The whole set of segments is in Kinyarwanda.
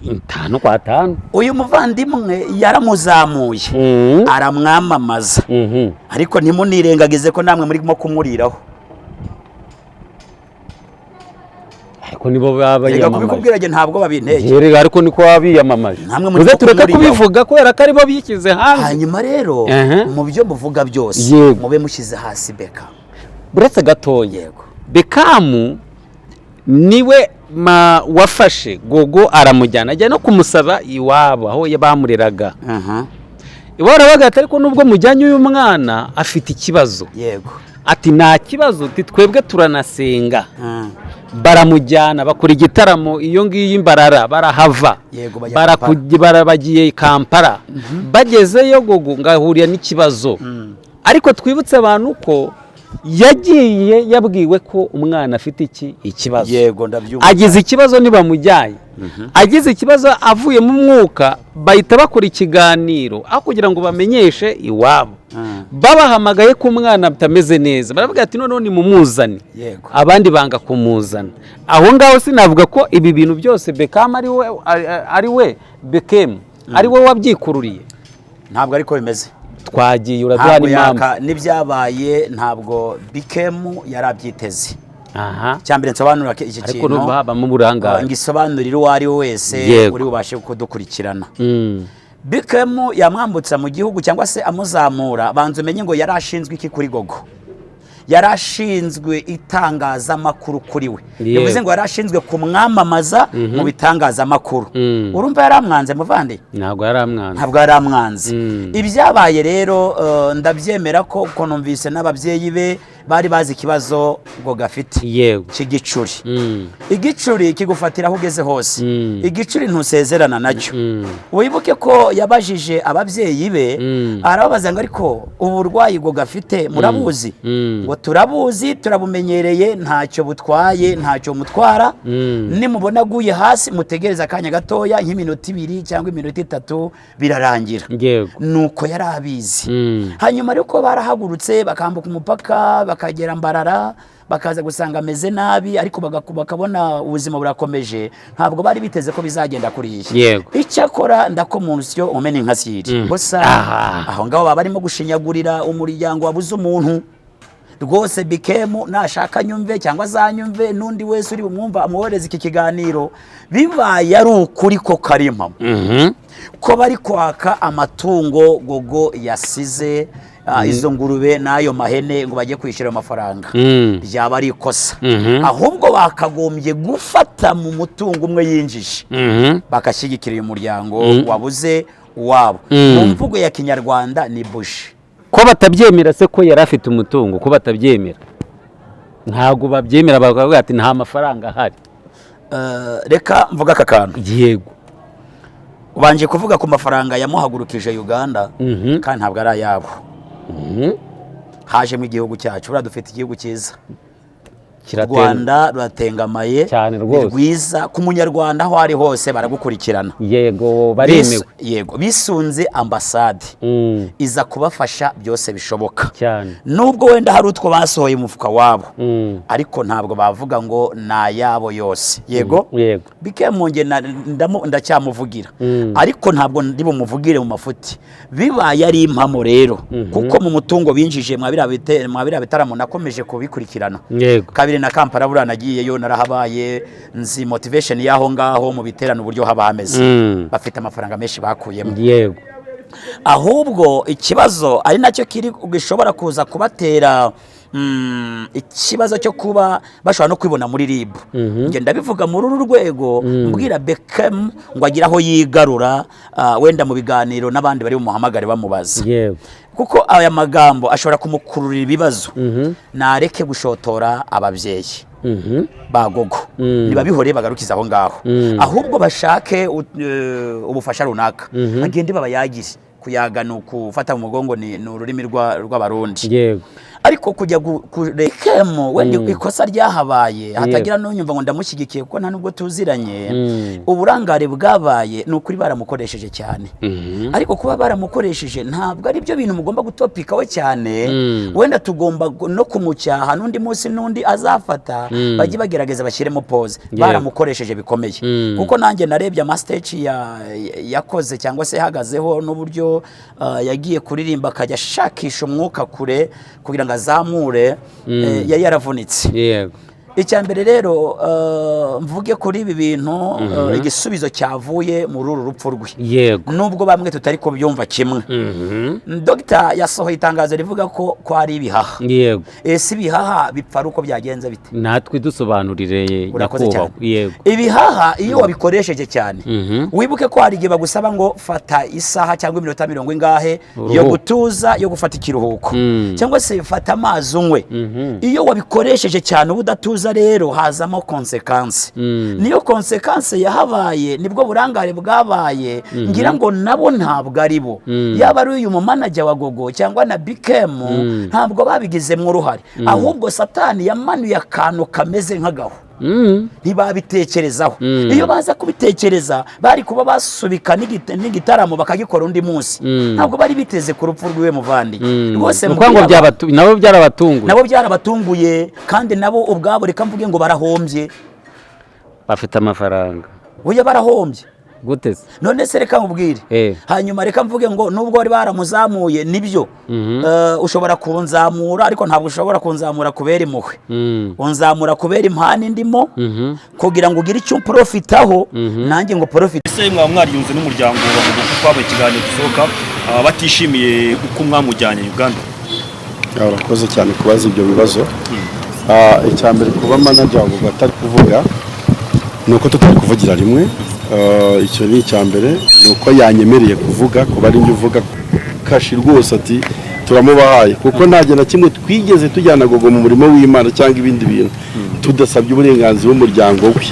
5 kwa 5. uyu muvandimwe yaramuzamuye aramwamamaza ariko ntimunirengagize ko namwe murimo kumuriraho. Ariko nibo babayamamaje. Kubikubwira je ntabwo babinteye. Yerega ariko niko wabiyamamaje. Uze tureka kubivuga kubera ko aribo bikize hanze. Hanyuma rero mu byo muvuga byose mube mushize hasi Beckham. Buretse gatoye. Yego. Beckham niwe wafashe Gogo aramujyana ajya no kumusaba iwabo aho bamureraga. Iwabo arabaga ariko nubwo mujyanye uyu mwana afite ikibazo. Yego. Ati nta kibazo twebwe turanasenga. Baramujyana bakora igitaramo iyo ngiyi Imbarara barahava. Barabagiye Kampala. Bagezeyo Gogo ngahuriye n'ikibazo. Ariko twibutse abantu ko yagiye yabwiwe ko umwana afite ikibazo. Yego ndabyumva. Agize ikibazo nibamujyaye. Agize ikibazo avuye mu mwuka bahita bakora ikiganiro aho kugira ngo bamenyeshe iwabo. Babahamagaye ko umwana bitameze neza. Baravuga ati none ni mumuzane. Abandi banga kumuzana. Aho ngaho sinavuga ko ibi bintu byose Beckham ari we Beckham ari we wabyikururiye. Ntabwo ariko bimeze. Twagiye uraduha impamvu n'ibyabaye ntabwo Beckham yarabyiteze. Cyambere nsobanura iki kintu ariko baba mu burangare ngisobanurira uwari wese uri ubashe kudukurikirana. Beckham yamwambutsa mu gihugu cyangwa se amuzamura banze umenye ngo yarashinzwe iki kuri Gogo. Yarashinzwe itangazamakuru kuri we. Bivuze ngo yarashinzwe kumwamamaza mu bitangazamakuru. Urumva yaramwanze muvandi? Ntabwo yaramwanze. Ntabwo yaramwanze. Ibyabaye rero ndabyemera ko numvise n'ababyeyi be bari bazi ikibazo ngo gafite. Yego. Kigicuri. Igicuri kigufatira aho ugeze hose. Igicuri ntusezerana nacyo. Wibuke ko yabajije ababyeyi be arababaza ngo ariko uburwayi ngo gafite murabuzi? Ngo turabuzi turabumenyereye ntacyo butwaye ntacyo mutwara. Nimubona aguye hasi mutegereza akanya gatoya nk'iminota 2 cyangwa iminota 3 birarangira. Nuko yarabizi. Hanyuma ariko barahagurutse bakambuka umupaka bakagera Mbarara bakaza gusanga ameze nabi ariko bakabona ubuzima burakomeje ntabwo bari biteze ko bizagenda kuri iki. Icyakora ndakomunsyo umene nkasiri gusa aho ngaho baba barimo gushinyagurira umuryango wabuze umuntu rwose. Beckham nashaka nyumve cyangwa zanyumve nundi wese uri bumwumva amuhoreze iki kiganiro bibaye ari ukuri ko karima ko bari kwaka amatungo Gogo yasize izo ngurube nayo mahene ngo bajye kwishyura amafaranga byaba ari ikosa. Ahubwo bakagombye gufata mu mutungo umwe yinjije bakashyigikira uyu muryango wabuze wabo. Mu mvugo ya Kinyarwanda ni bushi. Ko batabyemera se ko yari afite umutungo ko batabyemera ntago babyemera bakavuga ati nta mafaranga ahari. Reka mvuga aka kantu. Yego. Ubanje kuvuga ku mafaranga yamuhagurukije Uganda kandi ntabwo ari ayabo. Haje mu gihugu cyacu buradufite igihugu cyiza. Rwanda ruratengamaye cyane rwose. Rwiza ku munyarwanda aho ari hose baragukurikirana. Yego baremewe. Yego bisunze ambasade iza kubafasha byose bishoboka cyane. Nubwo wenda hari utwo basohoye umufuka wabo ariko ntabwo bavuga ngo na yabo yose. Yego. Yego. Bikemunge ndacyamuvugira ariko ntabwo ndi bumuvugire mu mafuti. Bibaye ari impamo rero kuko mu mutungo binjije mwabira bitaramo nakomeje kubikurikirana. Yego. Na Kampala buranagiyeyo narahabaye nzi motivation yaho ngaho mu biterano uburyo haba hameze. Bafite amafaranga menshi bakuyemo. Yego. Ahubwo ikibazo ari nacyo kiri gishobora kuza kubatera ikibazo cyo kuba bashobora no kwibona muri RIB. Nge ndabivuga muri uru rwego mbwira Beckham ngo agira aho yigarura wenda mu biganiro n'abandi bari bumuhamagare bamubaza. Yego. Kuko aya magambo ashobora kumukururira ibibazo. Nareke gushotora ababyeyi ba Gogo nibabihore bagarukiza aho ngaho. Ahubwo bashake ubufasha runaka bagende babayagire kuyaga no kufata mu mugongo ni ururimi rw'abarundi. Yego. ariko kujya kurekemo wenda ikosa ryahabaye hatagira n'unyumva ngo ndamushyigikiye kuko nta nubwo tuziranye uburangare bwabaye ni ukuri baramukoresheje cyane ariko kuba baramukoresheje ntabwo ari byo bintu mugomba gutopikaho cyane wenda tugomba no kumucyaha n'undi munsi n'undi azafata bajye bagerageza bashyiremo pause baramukoresheje bikomeye kuko nanjye narebye amastage yakoze cyangwa se yahagazeho n'uburyo yagiye kuririmba akajya ashakisha umwuka kure kugira ngo azamure yari yaravunitse. Yego. Icyambere rero mvuge kuri ibi bintu igisubizo cyavuye muri uru rupfu rwe. Yego. Nubwo bamwe tutari ko byumva kimwe. Dr. yasohoye itangazo rivuga ko ari ibihaha. Yego. Ese ibihaha bipfa uko byagenze bite? Natwe dusobanurire nyakubahwa. Yego. Ibihaha iyo wabikoresheje cyane wibuke ko hari igihe bagusaba ngo fata isaha cyangwa iminota 20 ingahe yo gutuza yo gufata ikiruhuko cyangwa se fata amazi unywe. Iyo wabikoresheje cyane ubudatuza rero hazamo consequence niyo consequence yahabaye nibwo burangare bwabaye ngira ngo nabo ntabwo ari bo yaba ari uyu manager wa Gogo cyangwa na BKM ntabwo babigizemo uruhare ahubwo satani yamanuye akantu kameze nk'agaho ntibabitekerezaho iyo baza kubitekereza bari kuba basubika n'igitaramo bakagikora undi munsi ntabwo bari biteze ku rupfu rw'iwe muvandi rwose nabo byarabatunguye kandi nabo ubwabo reka mvuge ngo barahombye bafite amafaranga buye barahombye guteze none se reka nkubwire hanyuma reka mvuge ngo nubwo bari baramuzamuye nibyo ushobora kunzamura ariko ntabwo ushobora kunzamura kubera impuhwe unzamura kubera impani ndimo kugira ngo ugire icyo profitaho nanjye ngo profit ese mwamwariyunze n'umuryango wavuga ko twabaye ikiganiro gisohoka batishimiye uko mwamujyanye Uganda. Urakoze cyane kubaza ibyo bibazo. Icyambere kuba manager wavuga atari kuvuga nuko tutari kuvugira rimwe. Icyo ni icyambere nuko yanyemereye kuvuga kuba ari njye uvuga kashi rwose ati turamubahaye kuko ntaje na kimwe twigeze tujyana Gogo mu murimo w'Imana cyangwa ibindi bintu tudasabye uburenganzira bw'umuryango we.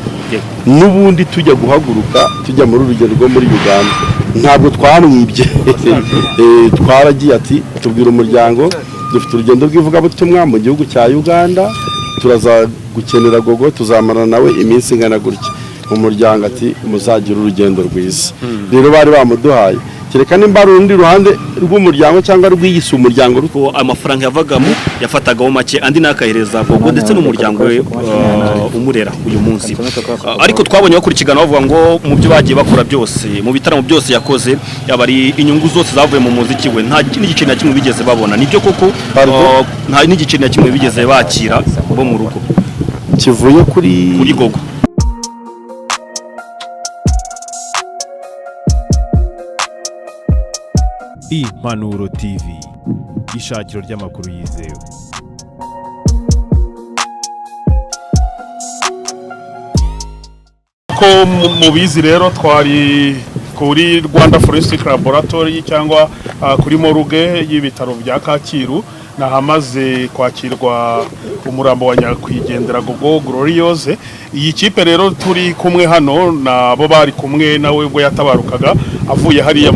Nubundi tujya guhaguruka tujya muri urugendo rwo muri Uganda ntabwo twamwibye twaragiye ati tubwira umuryango dufite urugendo rw'ivugabutumwa mu gihugu cya Uganda turaza gukenera Gogo tuzamarana nawe iminsi ingana gutya umuryango ati muzagira urugendo rwiza rero bari bamuduhaye kereka nimba rundi ruhande rw'umuryango cyangwa rw'iyisi umuryango ruko amafaranga yavagamo yafatagaho make andi nakahereza Gogo ndetse n'umuryango we umurera uyu munsi ariko twabonye bakurikirana bavuga ngo mu byo bagiye bakora byose mu bitaramo byose yakoze yabari inyungu zose zavuye mu muziki we nta n'igice na kimwe bigeze babona nibyo koko nta n'igice na kimwe bigeze bakira bo mu rugo kivuye kuri Gogo. Impanuro TV ishakiro ry'amakuru yizewe. Ko mubizi rero twari kuri Rwanda Forensic Laboratory cyangwa kuri morgue y'ibitaro bya Kacyiru nahamaze kwakirwa umurambo wa nyakwigendera Gogo Glorious. Iyi kipe rero turi kumwe hano nabo bari kumwe nawe ubwo yatabarukaga aguye hariya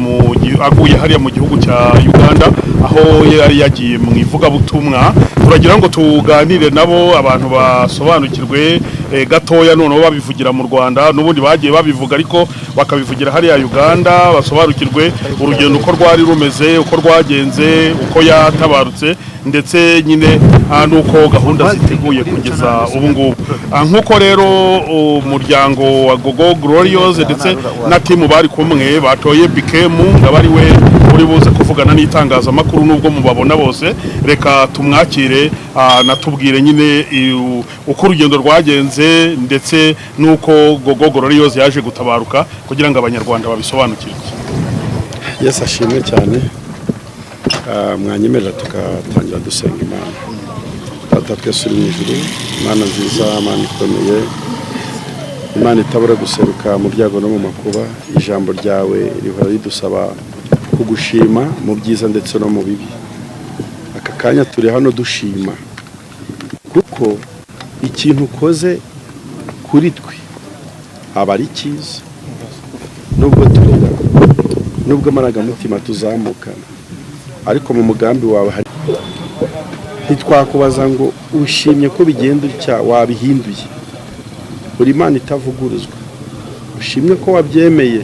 mu gihugu cya Uganda aho yari yagiye mu ivugabutumwa. Turagira ngo tuganire nabo abantu basobanukirwe gatoya noneho babivugira mu Rwanda n'ubundi bagiye babivuga ariko bakabivugira hariya Uganda basobanukirwe urugendo uko rwari rumeze uko rwagenze uko yatabarutse ndetse nyine nuko gahunda ziteguye kugeza ubu ngubu. Nkuko rero umuryango wa Gogo Glorious ndetse na timu bari kumwe batoye BKM ngabari we uri buze kuvugana n'itangazamakuru nubwo mubabona bose reka tumwakire natubwire nyine uko urugendo rwagenze ndetse nuko Gogo Glorious yaje gutabaruka kugira ngo abanyarwanda babisobanukirwe. Yes ashimwe cyane. Mwanyemerera tugatangira dusenga Imana. Data twese uri mu ijuru Imana nziza Imana ikomeye Imana itabura guseruka mu byago no mu makuba ijambo ryawe rihora ridusaba kugushima mu byiza ndetse no mu bibi. Aka kanya turi hano dushima kuko ikintu ukoze kuri twe aba ari cyiza nubwo turega nubwo amaraga mutima tuzamukana ariko mu mugambi wawe ntitwakubaza ngo ushimye ko bigenda utya wabihinduye. Buri Imana itavuguruzwa, ushimye ko wabyemeye.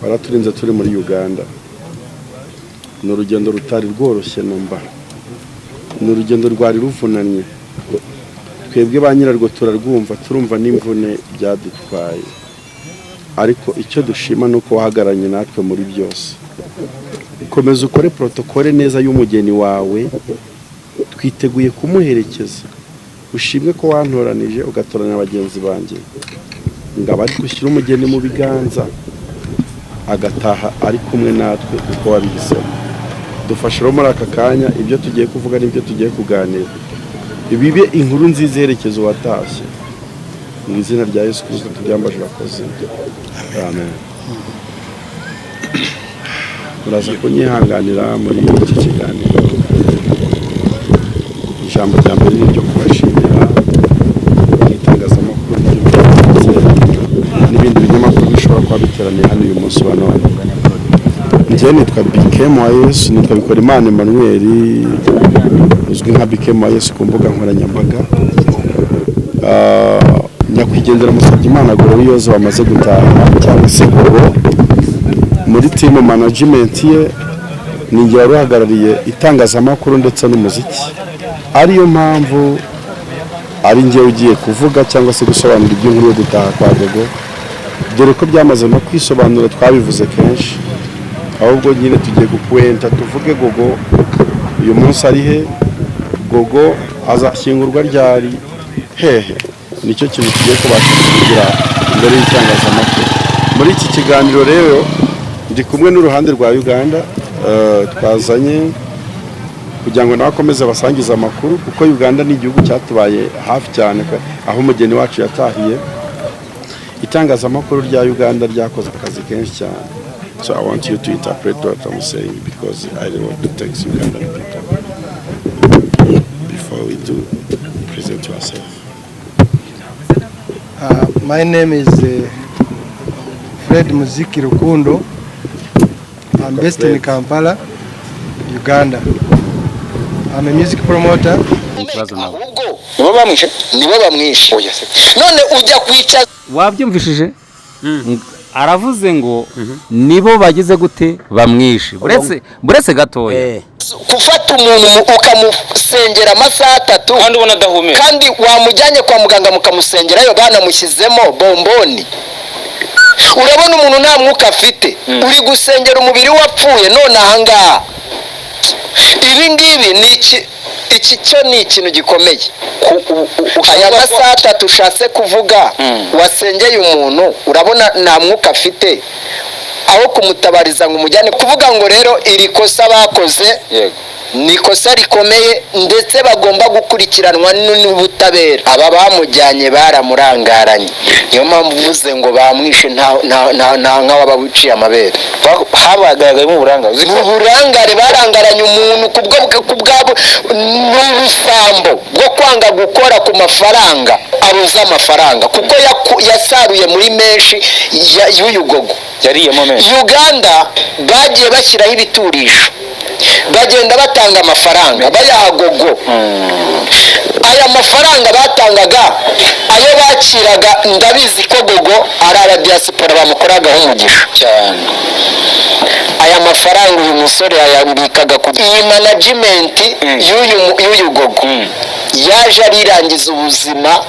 Baraturinze turi muri Uganda, ni urugendo rutari rworoshye numva, ni urugendo rwari ruvunanye. Twebwe ba nyirarwo turarwumva, turumva n'imvune byadutwaye, ariko icyo dushima ni uko wahagaranye natwe muri byose. Komeza ukore protokole neza y'umugeni wawe, twiteguye kumuherekeza. Ushimwe ko wantoranije ugatoranya abagenzi banjye, ngaba ari gushyira umugeni mu biganza agataha ari kumwe natwe uko wabihisemo. Dufashe rero muri aka kanya ibyo tugiye kuvuga n'ibyo tugiye kuganira bibe inkuru nziza iherekeza uwatashye. Mu izina rya Yesu Kristo tubyambaje urakoze, amen. Muraza kunyihanganira muri iki kiganiro. Ijambo rya mbere ni ryo kubashimira itangazamakuru n'ibindi binyamakuru bishobora kuba biteraniye hano uyu munsi wa none. Njyewe nitwa Bikemu wa Yesu, nitwa Bikorimana Emmanuel, uzwi nka Bikemu wa Yesu ku mbuga nkoranyambaga. Nyakwigendera Musabyimana Gloriose wamaze gutaha cyangwa se Gogo, muri team management ye ninjye wari uhagarariye itangazamakuru ndetse n'umuziki. Ariyo mpamvu ari njye ugiye kuvuga cyangwa se gusobanura iby'inkuru yo gutaha kwa Gogo, dore ko byamaze no kwisobanura, twabivuze kenshi. Ahubwo nyine tugiye gukwenta tuvuge Gogo uyu munsi ari he, Gogo azashyingurwa ryari, hehe. Nicyo kintu tugiye kubasha kugira imbere y'itangazamakuru. Muri iki kiganiro rero ndi kumwe n'uruhande rwa Uganda, twazanye kugira ngo nabakomeze basangiza amakuru, kuko Uganda ni igihugu cyatubaye hafi cyane aho umugeni wacu yatahiye. Itangazamakuru rya Uganda ryakoze akazi kenshi cyane. So I want you to interpret what I'm saying, because I don't want to text Ugandan people before we do present ourselves. My name is Fred Muziki Rukundo. I'm based in Kampala, Uganda. I'm a music promoter. Nibo bamwishe. None ujya kwica wabyumvishije? Aravuze ngo nibo bagize gute bamwishe. Buretse gatoya. Kufata umuntu ukamusengera amasaha 3 kandi ubona adahumeka, kandi wamujyanye kwa muganga mukamusengerayo banamushyizemo bomboni. Urabona umuntu nta mwuka afite, uri gusengera umubiri wapfuye. None ahangaha ibi ngibi ni iki cyo ni ikintu gikomeye. Aya masaha 3 ushatse kuvuga wasengeye umuntu, urabona nta mwuka afite, aho kumutabariza ngo umujyane. Kuvuga ngo rero iri kosa bakoze ni kosa rikomeye, ndetse bagomba gukurikiranwa n'ubutabera. Aba bamujyanye baramurangaranye, niyo mpamvu uvuze ngo bamwishe nka wabawiciye amabere. Habagaragayemo uburangare, barangaranye umuntu kubwabo n'ubusambo bwo kwanga gukora ku mafaranga, abuza amafaranga kuko yasaruye muri menshi y'uyu Gogo yariyemo menshi. Uganda bagiye bashyiraho ibiturisho, bagenda batanga amafaranga bayaha Gogo. Aya mafaranga batangaga, ayo bakiraga, ndabizi ko Gogo ari abadiaspora bamukoragaho umugisha cyane. Aya mafaranga uyu musore yayambikaga ku iyi management y'uyu Gogo, yaje arirangiza ubuzima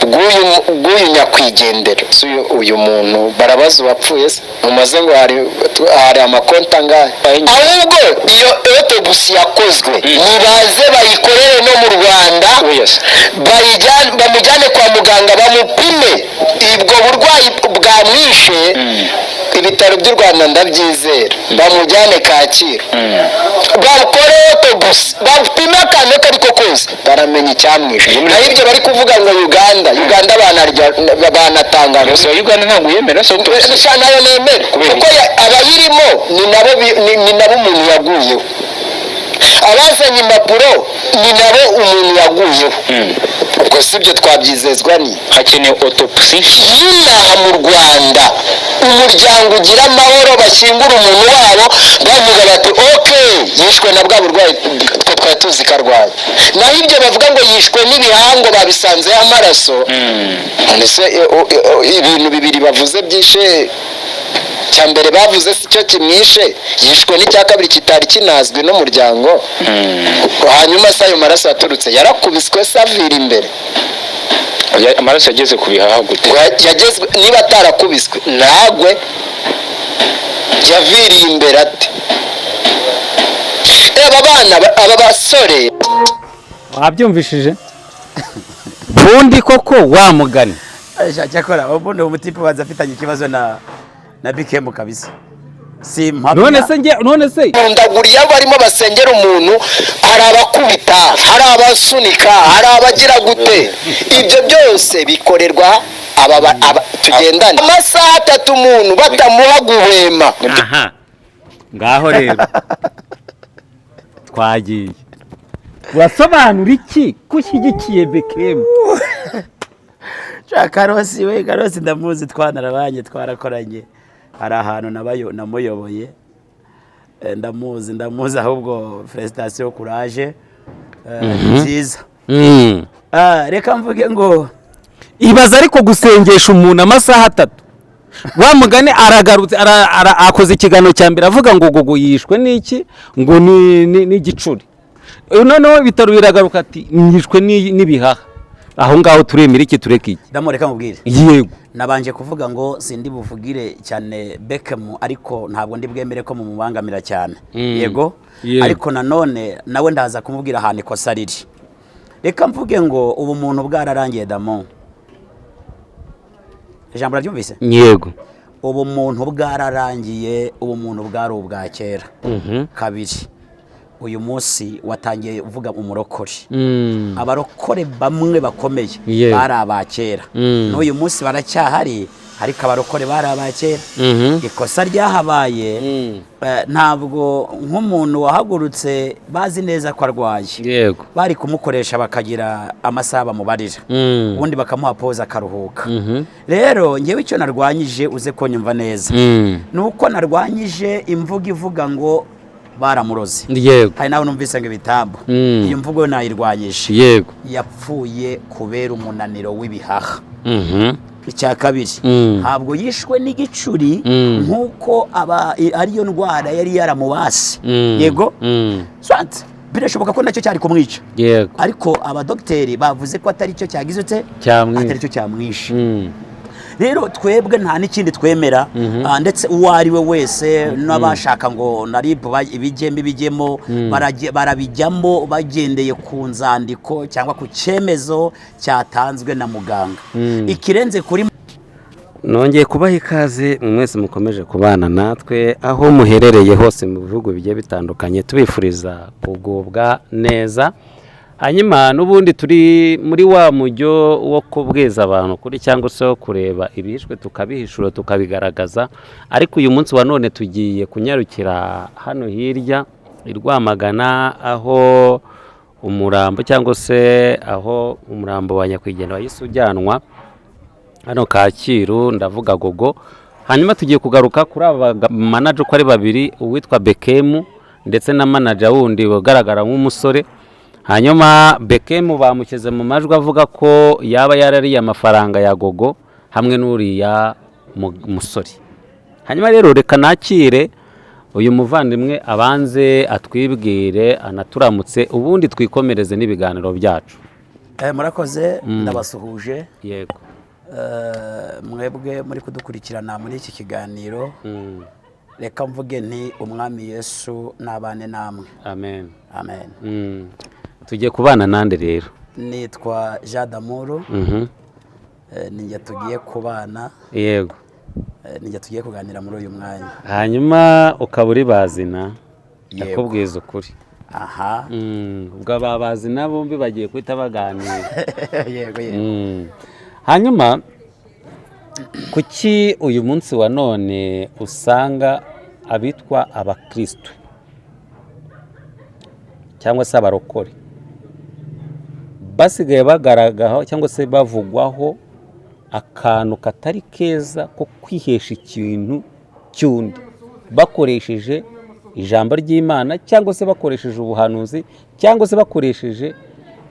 bw'uyu nyakwigendera. Uyu muntu barabaza wapfuye se, mumaze ngo hari amakonti angahe? Ahubwo iyo autopsy yakozwe nibaze bayikorere no mu Rwanda, bamujyane kwa muganga bamupime ubwo burwayi bwamwishe. Ibitaro by'u Rwanda ndabyizera, bamujyane Kacyiru bakore autopsy, bapime akantu kariko kose, baramenya icyamwishe. Naho ibyo bari kuvuga ngo Uganda banatanga gusa. Uganda ntabwo yemera so nayo nemera, kuko abayirimo ni nabo umuntu yaguyeho, abazanye impapuro ni nabo umuntu yaguyeho. ubwo sibyo twabyizezwa ni hakeneye autopsy y'inaha mu Rwanda. umuryango ugira amahoro bashyingura umuntu wabo bavuga bati okay yishwe na bwa burwayi twe twari tuzi ko arwaye. Naho ibyo bavuga ngo yishwe n'ibihango babisanzeho amaraso, none se ibintu bibiri bavuze byishe, cya mbere bavuze si cyo kimwishe, yishwe n'icya kabiri kitari kinazwi n'umuryango. Hanyuma se ayo maraso yaturutse yarakubiswe se avira imbere, amaraso yageze ku bihaha gute? yagezwe niba atarakubiswe ntagwe, yaviriye imbere ate? Aba bana aba basore wabyumvishije bundi koko wamugani cyakora ubundi umutipe baza afitanye ikibazo na Bikemu kabisa. Si none se ndaguriye barimo basengera umuntu, hari abakubita, hari abasunika, hari abagira gute. Ibyo byose bikorerwa tugendane amasaha 3 umuntu batamuha guhema. aha ngaho rero twagiye urasobanura iki kushyigikiye Bikemu? Karosi ndamuzi, twanarabanye twarakoranye, hari ahantu namuyoboye, ndamuzi ahubwo felicitation courage nziza. Reka mvuge ngo ibaza ariko gusengesha umuntu amasaha 3 wamugane aragarutse akoze ikiganiro cya mbere avuga ngo gogo yishwe n'iki ngo ni gicuri, noneho bitaro biragaruka ati yishwe n'ibihaha. Aho ngaho turemera iki tureka iki? Ndamureka mubwire. Yego, nabanje kuvuga ngo sindi buvugire cyane Bikemu, ariko ntabwo ndi bwemere ko mumubangamira cyane. Yego, ariko nanone nawe ndaza kumubwira ahantu ikosa riri. Reka mvuge ngo ubu muntu bwararangiye Damo. Ijambo rabyumvise? Yego. Ubu muntu bwararangiye, ubu muntu bwari ubwa kera. Kabiri, uyu munsi watangiye uvuga umurokore. Abarokore bamwe bakomeye bari abakera, n'uyu munsi baracyahari, ariko abarokore bari abakera. Ikosa ryahabaye ntabwo nk'umuntu wahagurutse bazi neza ko arwaye, yego, bari kumukoresha bakagira amasaha bamubarira, ubundi bakamuha pause akaruhuka. Rero ngewe icyo narwanyije, uze ko nyumva neza, nuko narwanyije imvugo ivuga ngo baramuroze. Yego, hari nawe numvise ngo ibitambo, iyo mvugo nayirwanyije. Yego, yapfuye kubera umunaniro w'ibihaha. Icya kabiri, ntabwo yishwe n'igicuri nk'uko ariyo ndwara yari yaramubase. Yego, birashoboka ko nacyo cyari kumwica. Yego, ariko abadogiteri bavuze ko atari cyo cyagize ute, atari cyo cyamwishe. Rero twebwe nta n'ikindi twemera, ndetse uwo ari we wese n'abashaka ngo naribu ibigemo barabijyamo bagendeye ku nzandiko cyangwa ku cyemezo cyatanzwe na muganga. Ikirenze kuri nongeye kubaha ikaze mwese mukomeje kubana natwe aho muherereye hose mu bihugu bigiye bitandukanye, tubifuriza kugubwa neza. Hanyuma n'ubundi turi muri wa mujyo wo kubweza abantu kuri cyangwa se wo kureba ibishwe tukabihishura tukabigaragaza, ariko uyu munsi wa none tugiye kunyarukira hano hirya i Rwamagana, aho umurambo cyangwa se aho umurambo wa nyakwigendera wahise ujyanwa hano Kacyiru, ndavuga Gogo. Hanyuma tugiye kugaruka kuri aba manager ko ari babiri, uwitwa Bikemu ndetse na manager wundi ugaragara nk'umusore. Hanyuma Bikemu bamushyize mu majwi avuga ko yaba yarariye amafaranga ya Gogo hamwe n'uriya musore. Hanyuma rero reka nakire uyu muvandimwe abanze atwibwire anaturamutse, ubundi twikomereze n'ibiganiro byacu. Murakoze, ndabasuhuje. Yego, mwebwe muri kudukurikirana muri iki kiganiro. Reka mvuge nti umwami Yesu nabane namwe. Amen. Amen. Tugiye kubana nande rero? Nitwa Jean d'Amour. Ninjye tugiye kubana. Yego. Ninjye tugiye kuganira muri uyu mwanya. Hanyuma ukaburi bazina yakubwiza ukuri. Aha. Ubwo ababazina bombi bagiye kwita baganira. Yego, yego. Hanyuma kuki uyu munsi wa none usanga abitwa abakristo cyangwa se abarokore basigaye bagaragaho cyangwa se bavugwaho akantu katari keza ko kwihesha ikintu cy'undi bakoresheje ijambo ry'Imana cyangwa se bakoresheje ubuhanuzi cyangwa se bakoresheje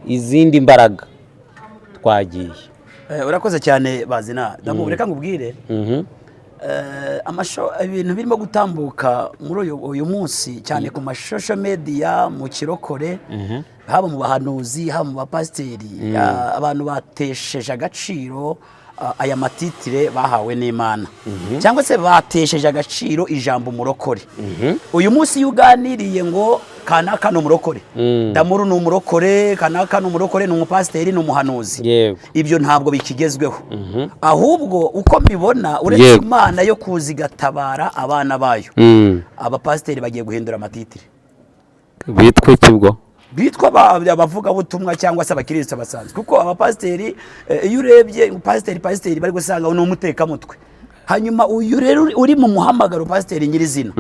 izindi mbaraga. Twagiye urakoze cyane Bazina Damu, reka ngubwire ibintu birimo gutambuka muri uyu munsi cyane ku mashosho media mu kirokore, haba mu bahanuzi haba mu bapasiteri, abantu batesheje agaciro aya matitire bahawe n'Imana cyangwa se batesheje agaciro ijambo umurokore. Uyu munsi yuganiriye ngo kanaka ni umurokore, Damuru ni umurokore, kanaka ni umurokore, ni umupasiteri, ni umuhanuzi. Ibyo ntabwo bikigezweho, ahubwo uko mbibona uretse Imana yo kuzigatabara abana bayo, abapasiteri bagiye guhindura amatitire. Bitwa ikibwo bitwa abavuga butumwa cyangwa se abakristo basanzwe, kuko abapasiteri iyo urebye pasiteri bari gusanga ni umutekamutwe. Hanyuma uyu rero uri mu muhamagaro pasiteri nyirizina,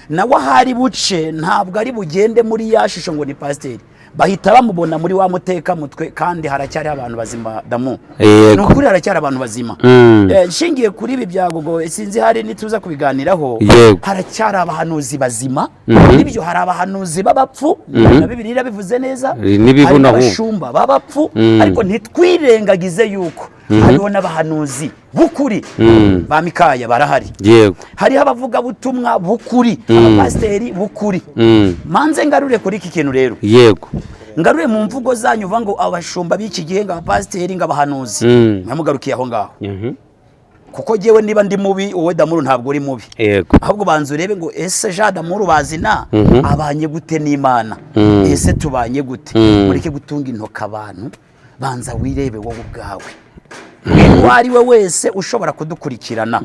nawe ahari buce ntabwo ari bugende muri ya shusho ngo ni pasiteri, bahita bamubona muri wa mutekamutwe, kandi haracyari abantu bazima Damu. Ni ukuri haracyari abantu bazima. Nshingiye kuri ibi byagogo sinzi hari nituza kubiganiraho, haracyari abahanuzi bazima. Nibyo hari abahanuzi b'abapfu, na Bibiliya irabivuze neza, hari n'abashumba b'abapfu, ariko ntitwirengagize yuko hariho n'abahanuzi bukuri. Ba Mikaya barahari, hariho abavuga butumwa bukuri, abapasiteri bukuri. Manze ngarure kuri iki kintu rero, ngarure mu mvugo zanyu uvuga ngo abashumba b'iki gihe ngo abapasiteri ngo abahanuzi, nkamugarukiye aho ngaho. Kuko jewe niba ndi mubi, wowe Damuru ntabwo uri mubi, ahubwo banza urebe ngo ese Jean Damuru Bazina abanye gute n'Imana, ese tubanye gute? Mureke gutunga intoka abantu, banza wirebe wowe ubwawe, uwo ari we wese ushobora kudukurikirana.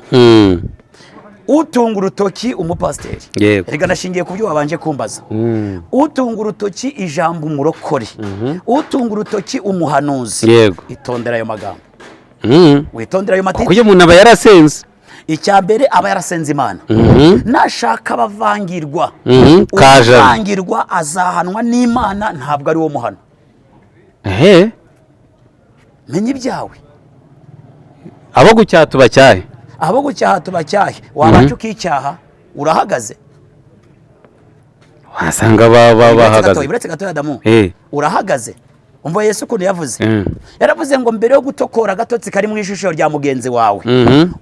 Utunga urutoki umupasiteri, reka nashingiye ku byo wabanje kumbaza. Utunga urutoki ijambo umurokore, utunga urutoki umuhanuzi. Itondera ayo magambo, witondera ayo matiti, kuko umuntu aba yarasenze. Icya mbere aba yarasenze Imana. Nashaka abavangirwa, uvangirwa azahanwa n'Imana, ntabwo ari wo muhano. Menya ibyawe, abo gucyaha tubacyahe, abo gucyaha tubacyahe. Wabanje ukicyaha urahagaze, wasanga bahagaze. Uretse gatoya Damu, urahagaze. Umva Yesu ukuntu yavuze, yaravuze ngo mbere yo gutokora agatotsi kari mu ijisho rya mugenzi wawe,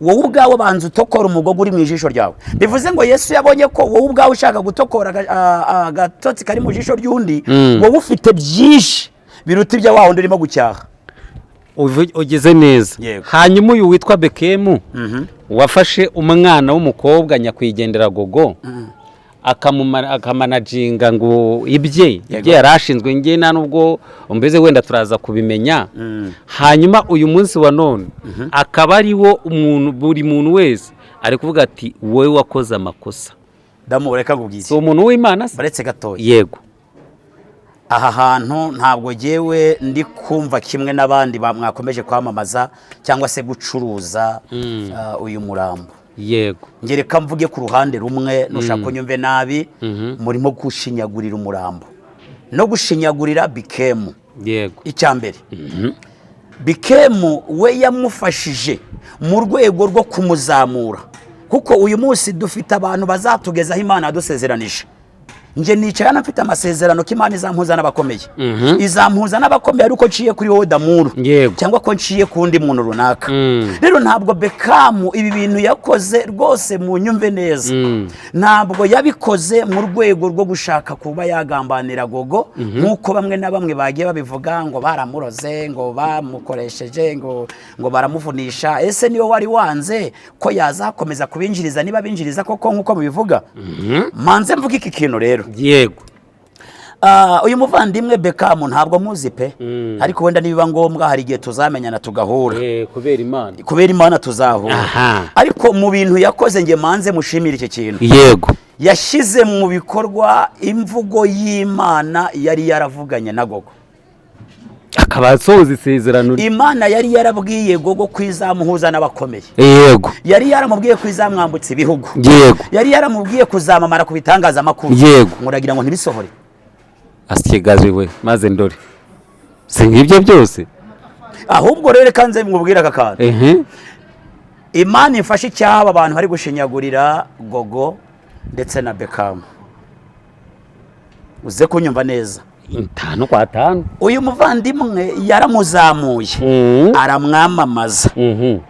wowe ubwawe banza utokora umugogo uri mu ijisho ryawe. Bivuze ngo Yesu yabonye ko wowe ubwawe ushaka gutokora agatotsi kari mu ijisho ry'undi, wowe ufite byinshi biruta ibya wa wundi urimo gucyaha. Ugeze neza. Hanyuma uyu witwa Bekemu wafashe umwana w'umukobwa nyakwigendera Gogo, akamanaginga ngo ibye yarashinzwe, nge nta nubwo umbeze wenda turaza kubimenya. Hanyuma uyu munsi wa none akaba ari wo umuntu, buri muntu wese ari kuvuga ati wowe wakoze amakosa. Damu reka ngubwize, so umuntu w'Imana baretse gatoya. Aha hantu ntabwo jewe ndi kumva kimwe n'abandi mwakomeje kwamamaza cyangwa se gucuruza uyu murambo. Ngereka mvuge ku ruhande rumwe, nushaka kunyumve nabi, murimo gushinyagurira umurambo no gushinyagurira Bekemu. Icya mbere, Bekemu we yamufashije mu rwego rwo kumuzamura, kuko uyu munsi dufite abantu bazatugezaho Imana yadusezeranije. Nje nicaye mfite amasezerano ko Imana izampuza n'abakomeye, izampuza n'abakomeye ariko nciye kuri wowe Damuru, cyangwa ko nciye kundi muntu runaka. Rero ntabwo Bekemu ibi bintu yakoze rwose mu nyumve neza, ntabwo yabikoze mu rwego rwo gushaka kuba yagambanira Gogo, nkuko bamwe na bamwe bagiye babivuga ngo baramuroze, ngo bamukoresheje, ngo baramuvunisha. Ese niyo wari wanze ko yazakomeza kubinjiriza, niba binjiriza koko nkuko mubivuga? Manze mvuga iki kintu rero. Uyu muvandimwe Bekemu ntabwo muzi pe, ariko wenda nibiba ngombwa hari igihe tuzamenyana tugahura, kubera Imana tuzahura. Ariko mu bintu yakoze nge manze mushimira iki kintu. Yashyize mu bikorwa imvugo y'Imana yari yaravuganye na Gogo, akaba asohoza isezerano. Imana yari yarabwiye Gogo kwizamuhuza n'abakomeye. Yari yaramubwiye kwizamwambutsa ibihugu. Yari yaramubwiye kuzamamara ku bitangaza amakuru. Muragira ngo ntibisohore? Asigaje we maze ndore, si nk'ibyo byose. ahubwo rero kanze mwubwira aka kantu Imana ifashe icyaha abantu bari gushinyagurira Gogo ndetse na Beckham uze kunyumva neza 5 kwa 5 uyu muvandimwe yaramuzamuye aramwamamaza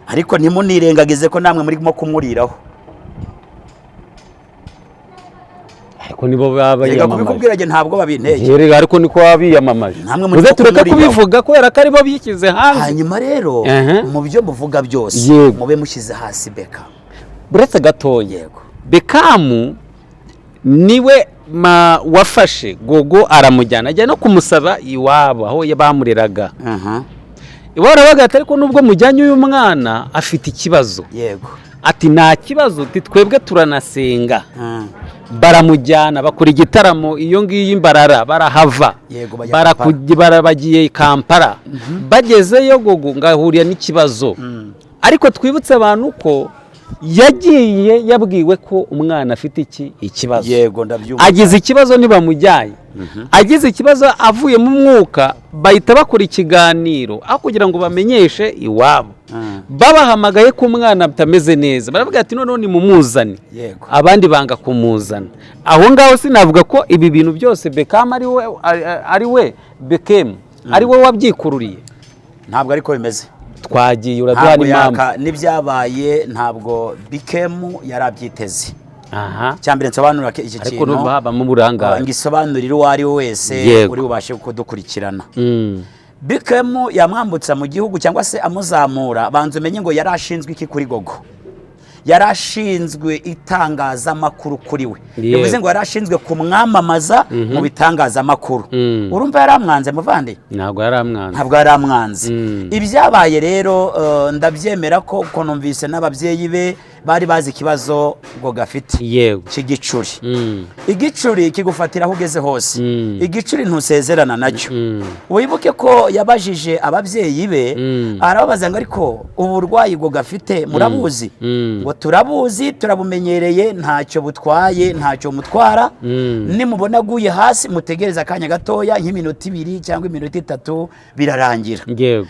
ariko ntimunirengagize ko namwe murimo kumuriraho ariko nibo babayamamaje kubikubwira je ntabwo babinteye yerega ariko niko babiyamamaje uze tureka kubivuga kubera ko aribo bikize hanze hanyuma rero mu byo muvuga byose mube mushize hasi Beckham buretse gatoya yego Beckham niwe wafashe Gogo aramujyana ajya no kumusaba iwabo aho bamureraga iwabo arabaga ariko nubwo mujyanye uyu mwana afite ikibazo yego ati nta kibazo twebwe turanasenga baramujyana bakora igitaramo iyo ngiyi imbarara barahava bagiye Kampala bagezeyo Gogo ngahuriye n'ikibazo ariko twibutse abantu ko yagiye yabwiwe ko umwana afite ikibazo yego ndabyumva agize ikibazo nibamujyaye agize ikibazo avuye mu mwuka bahita bakora ikiganiro aho kugira ngo bamenyeshe iwabo babahamagaye ko umwana atameze neza baravuga ati noneho ni mumuzane abandi banga kumuzana aho ngaho sinavuga ko ibi bintu byose Beckham ari we Beckham ari we wabyikururiye ntabwo ariko bimeze twagiye uraduha n'impamvu n'ibyabaye ntabwo Beckham yarabyiteze cyambere nsobanura iki kintu ariko baba mu burangare ngisobanurira uwo ari we wese uri bubashe kudukurikirana Beckham yamwambutsa mu gihugu cyangwa se amuzamura banze umenye ngo yarashinzwe iki kuri Gogo yarashinzwe itangazamakuru kuri we bivuze ngo yarashinzwe kumwamamaza mu bitangazamakuru urumva yaramwanze muvande ntabwo yaramwanze ibyabaye rero ndabyemera ko uko numvise n'ababyeyi be bari bazi ikibazo ngo gafite cy'igicuri igicuri kigufatira aho ugeze hose igicuri ntusezerana nacyo wibuke ko yabajije ababyeyi be arababaza ngo ariko uburwayi ngo gafite murabuzi ngo turabuzi turabumenyereye ntacyo butwaye ntacyo mutwara nimubona aguye hasi mutegereza akanya gatoya nk'iminota 2 cyangwa iminota 3 birarangira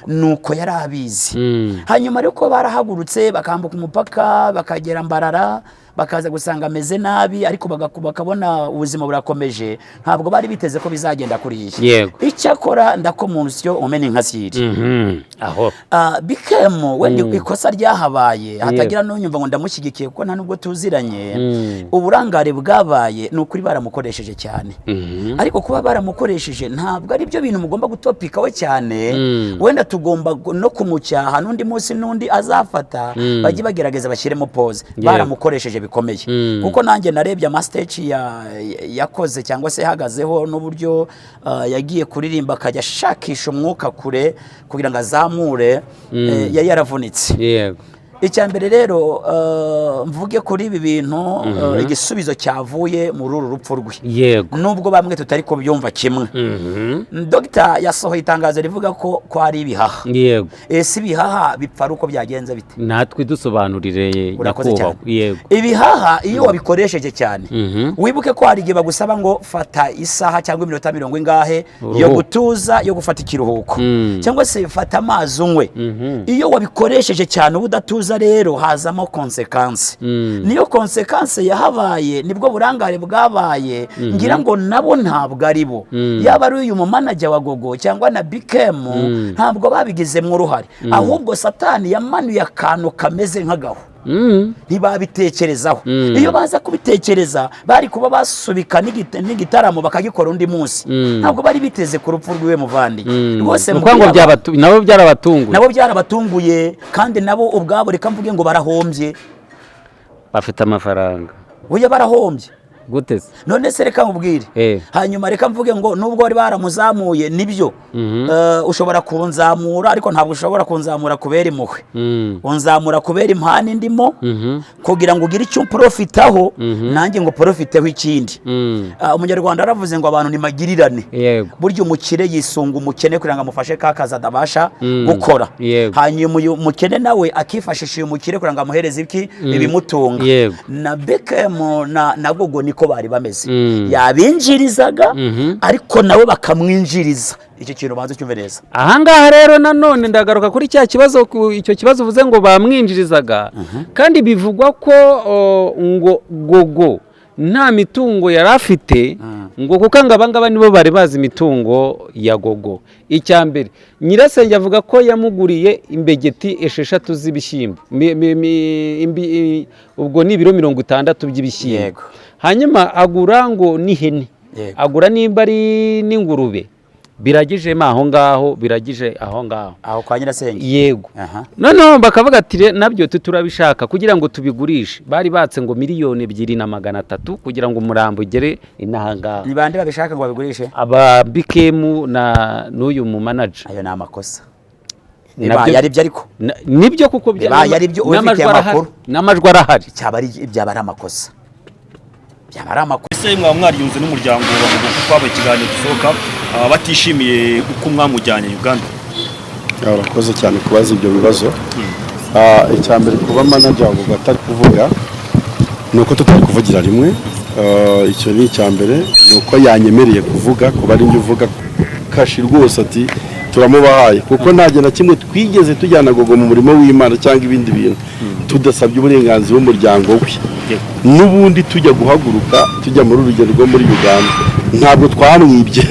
nuko yari abizi hanyuma ariko barahagurutse bakambuka umupaka bakagera Mbarara bakaza gusanga ameze nabi ariko bakabona ubuzima burakomeje ntabwo bari biteze ko bizagenda kuri iyi icyakora ndakomunsiyo umene nkasiri aho Beckham wende ikosa ryahabaye hatagira n'unyumva ngo ndamushyigikiye kuko nta nubwo tuziranye uburangare bwabaye n'ukuri baramukoresheje cyane ariko kuba baramukoresheje ntabwo ari byo bintu mugomba gutopikaho cyane wenda tugomba no kumucyaha n'undi munsi n'undi azafata bajye bagerageza bashyiremo pause baramukoresheje bikomeye kuko nanjye narebye amastage yakoze cyangwa se hagazeho n'uburyo yagiye kuririmba akajya ashakisha umwuka kure kugira ngo azamure yari yaravunitse yego icyambere rero mvuge kuri ibi bintu igisubizo cyavuye muri uru rupfu rwe yego nubwo bamwe tutari ko byumva kimwe Dr yasohoye itangazo rivuga ko ari ibihaha yego ese ibihaha bipfa uko byagenze bite natwe dusobanurire nakubaho yego ibihaha iyo wabikoresheje cyane wibuke ko hari igihe bagusaba ngo fata isaha cyangwa iminota 40 ingahe yo gutuza yo gufata ikiruhuko cyangwa se fata amazi unywe iyo wabikoresheje cyane ubudatuza rero hazamo consequence niyo consequence yahabaye nibwo burangare bwabaye ngira ngo nabo ntabwo ari bo yaba ari uyu manager wa Gogo cyangwa na Beckham ntabwo babigizemo uruhare ahubwo satani yamanuye akantu kameze nk'agaho ntibabitekerezaho iyo baza kubitekereza bari kuba basubika n'igitaramo bakagikora undi munsi ntabwo bari biteze ku rupfu rw'iwe muvandi rwose nabo byarabatunguye kandi nabo ubwabo reka mvuge ngo barahombye bafite amafaranga uya barahombye guteze none se reka mubwire hanyuma reka mvuge ngo nubwo bari baramuzamuye nibyo ushobora kunzamura ariko ntabwo ushobora kunzamura kubera impuhwe unzamura kubera impani ndimo kugira ngo ugire icyo profitaho nanjye ngo profiteho ikindi umunyarwanda aravuze ngo abantu ni magirirane buryo umukire yisunga umukene kugira ngo amufashe kakaza adabasha gukora hanyuma umukene nawe akifashisha uyu mukire kugira ngo amuhereze ibimutunga na Beckham na Gogo niko bari bameze yabinjirizaga ariko nabo bakamwinjiriza. Icyo kintu banze cyumve neza. Ahangaha rero nanone ndagaruka kuri cya kibazo, icyo kibazo uvuze ngo bamwinjirizaga, kandi bivugwa ko ngo Gogo nta mitungo yari afite, ngo kuko abangaba nibo bari bazi imitungo ya Gogo. Icya mbere nyirasenge avuga ko yamuguriye imbegeti 6 z'ibishyimbo, ubwo ni ibiro 60 by'ibishyimbo. Hanyuma agura ngo n'ihene, agura nimba ari n'ingurube, biragije aho ngaho aho kwa nyirasenge. Yego. Noneho bakavuga ati nabyo turabishaka kugira ngo tubigurishe. Bari batse ngo 2,200,000 kugira ngo umurambo ugere inahangaha. Ni bande babishaka ngo babigurishe? Aba BKM na n'uyu mu manager. Ayo ni amakosa. Yari byo ariko nibyo kuko yari byo ufite amakuru n'amajwi arahari. Byaba ari amakosa. Ese mwamwariyunze n'umuryango bavuga ko twaba ikiganiro dusohoka batishimiye uko mwamujyanye Uganda? Urakoze cyane kubaza ibyo bibazo. Icya mbere kuba manager wavuga atari kuvuga nuko tutari kuvugira rimwe. Icyo ni icya mbere, nuko yanyemereye kuvuga, kuba ari njye uvuga kashi rwose ati turamubahaye, kuko nta na kimwe twigeze tujyana Gogo mu murimo w'Imana cyangwa ibindi bintu tudasabye uburenganzira bw'umuryango we. N'ubundi tujya guhaguruka tujya muri urugendo rwo muri Uganda ntabwo twamwibye.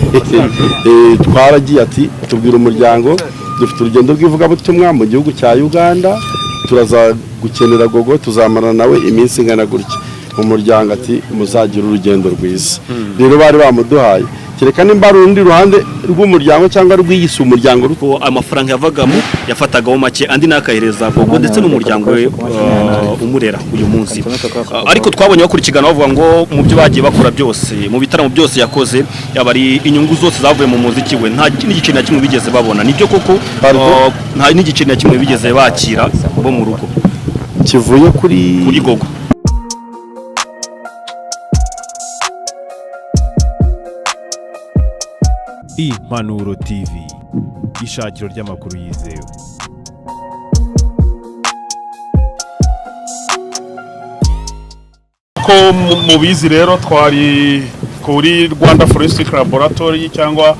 Twaragiye ati tubwira umuryango dufite urugendo rw'ivugabutumwa mu gihugu cya Uganda, turaza gukenera Gogo, tuzamarana nawe iminsi ingana gutya. Umuryango ati muzagira urugendo rwiza. Rero bari bamuduhaye, kereka nimba ari urundi ruhande rw'umuryango cyangwa rw'iyise umuryango ruko amafaranga yavagamo yafatagaho make andi nakahereza Gogo ndetse n'umuryango we umurera uyu munsi. Ariko twabonye bakurikirana bavuga ngo mu byo bagiye bakora byose, mu bitaramo byose yakoze, yabari inyungu zose zavuye mu muziki we, nta n'igice na kimwe bigeze babona. Nibyo koko nta n'igice na kimwe bigeze bakira bo mu rugo kivuye kuri Gogo. Impanuro TV, ishakiro ry'amakuru yizewe. Ko mubizi rero twari kuri Rwanda Forensic Laboratory cyangwa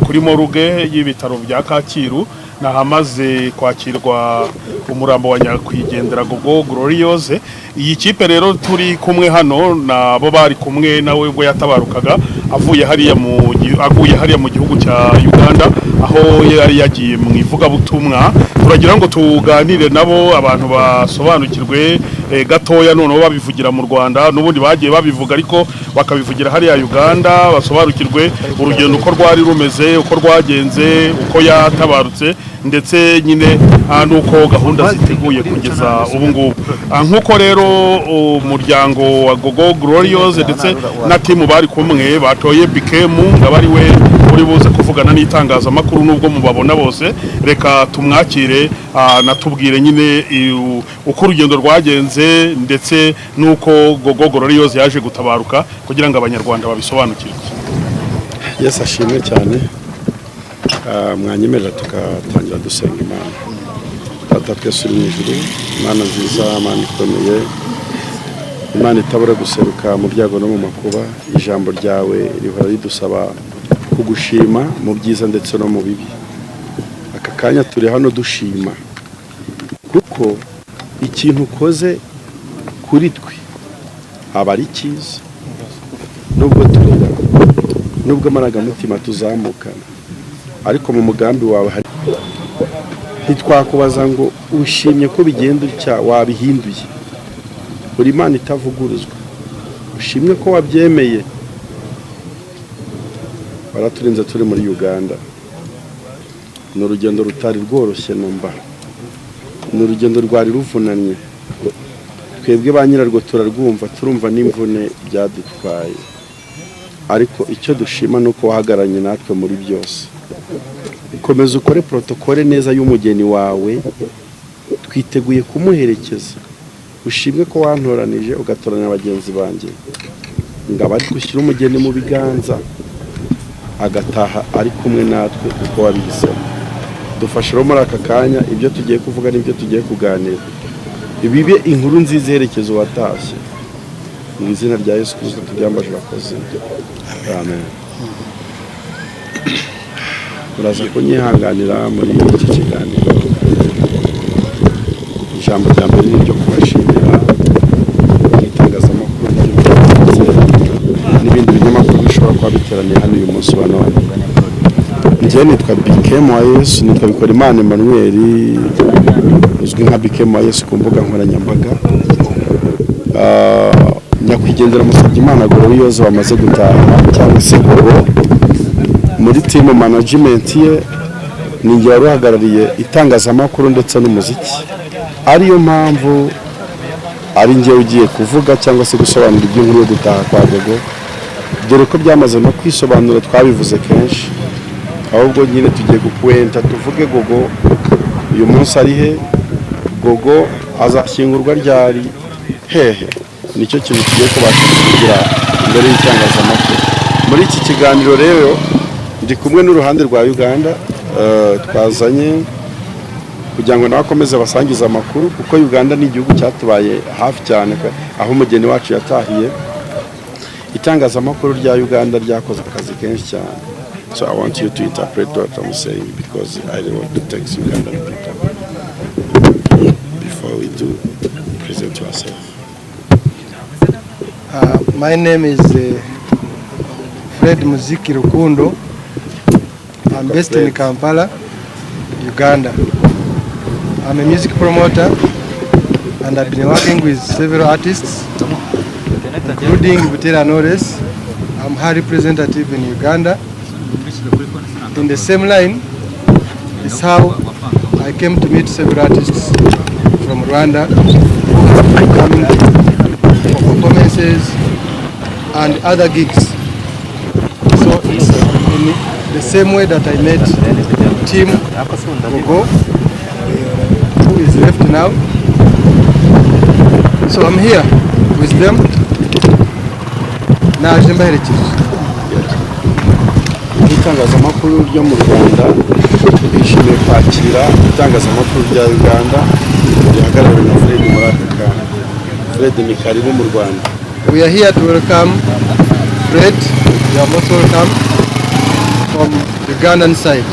kuri moruge y'ibitaro bya Kacyiru, nahamaze kwakirwa umurambo wa nyakwigendera Gogo Glorious. Iyi kipe rero turi kumwe hano nabo bari kumwe nawe ubwo yatabarukaga avuye hariya mu gihugu cya Uganda, aho yari yagiye mu ivugabutumwa. Turagira ngo tuganire nabo, abantu basobanukirwe gatoya noneho babivugira mu Rwanda, n'ubundi bagiye babivuga ariko bakabivugira hariya Uganda, basobanukirwe urugendo uko rwari rumeze, uko rwagenze, uko yatabarutse, ndetse nyine nuko gahunda ziteguye kugeza ubu ngubu. Nkuko rero umuryango wa Gogo Glorious ndetse na timu bari kumwe batoye BKM ngo bari we uri buze kuvugana n'itangazamakuru nubwo mubabona bose. Reka tumwakire natubwire nyine uko urugendo rwagenze ndetse nuko Gogo Glorious yaje gutabaruka kugira ngo abanyarwanda babisobanukirwe. Yesu ashimwe cyane. Mwanyemerera tugatangira dusenga Imana. Data twese uri mu ijuru, Imana nziza, Imana ikomeye, Imana itabura guseruka mu byago no mu makuba. Ijambo ryawe rihora ridusaba kugushima mu byiza ndetse no mu bibi. Aka kanya turi hano dushima kuko ikintu ukoze kuri twe aba ari cyiza, nubwo turera, nubwo amarangamutima tuzamukana, ariko mu mugambi wawe hari ntitwakubaza ngo ushimye ko bigenda utya wabihinduye. Uri Imana itavuguruzwa, ushimye ko wabyemeye. Baraturinze turi muri Uganda, ni urugendo rutari rworoshye numva, ni urugendo rwari ruvunanye. Twebwe ba nyirarwo turarwumva, turumva n'imvune byadutwaye, ariko icyo dushima nuko wahagaranye natwe muri byose. Komeza ukore protokole neza y'umugeni wawe, twiteguye kumuherekeza. Ushimwe ko wantoranije ugatoranya bagenzi banjye, ngaba ari gushyira umugeni mu biganza agataha ari kumwe natwe uko wabihisemo. Dufashe rero muri aka kanya ibyo tugiye kuvuga n'ibyo tugiye kuganira bibe inkuru nziza iherekeza uwatashye. mu izina rya Yesu Kristo tubyambaje urakoze. Amen. Uraza kunyihanganira muri iki kiganiro. Ijambo rya mbere ni ryo kubashimira itangazamakuru n'ibindi binyamakuru bishobora kuba biteraniye hano uyu munsi wa none. Njye nitwa Bikemo Yesu, nitwa Bikorimana Emmanuel, uzwi nka Bikemo Yesu ku mbuga nkoranyambaga. Nyakwigendera Musabyimana Gloriose bamaze gutaha cyangwa se Gogo, muri team management ye ninjye wari uhagarariye itangazamakuru ndetse n'umuziki, ariyo mpamvu ari njye ugiye kuvuga cyangwa se gusobanura iby'inkuru yo gutaha kwa Gogo, dore ko byamaze no kwisobanura, twabivuze kenshi. Ahubwo nyine tugiye kukwenta tuvuge Gogo uyu munsi ari he, Gogo azashyingurwa ryari, hehe. Nicyo kintu tugiye kubashakira imbere y'itangazamakuru. Muri iki kiganiro rero ndi kumwe n'uruhande rwa Uganda, twazanye kugira ngo nabakomeze basangiza amakuru, kuko Uganda ni igihugu cyatubaye hafi cyane, aho umugeni wacu yatahiye. Itangazamakuru rya Uganda ryakoze akazi kenshi cyane. So I want you to interpret what I'm saying, because I don't want to text Ugandan people before we do present ourselves. My name is Fred Muziki Rukundo. I'm based in Kampala, Uganda. I'm a music promoter and I've been working with several artists, including Butera Knowless. I'm her representative in Uganda. In the same line is how I came to meet several artists from Rwanda, coming for performances and other gigs. So it's in the same way that I met Team Gogo, who is left now. So I'm here with them. Naje mbaherekeje. Itangazamakuru ryo mu Rwanda bishimiye kwakira itangazamakuru rya Uganda rihagarariwe na Fred muri aka kanya. Fred ni karibu mu Rwanda. We are here to welcome Fred. You are most welcome from the Ugandan side.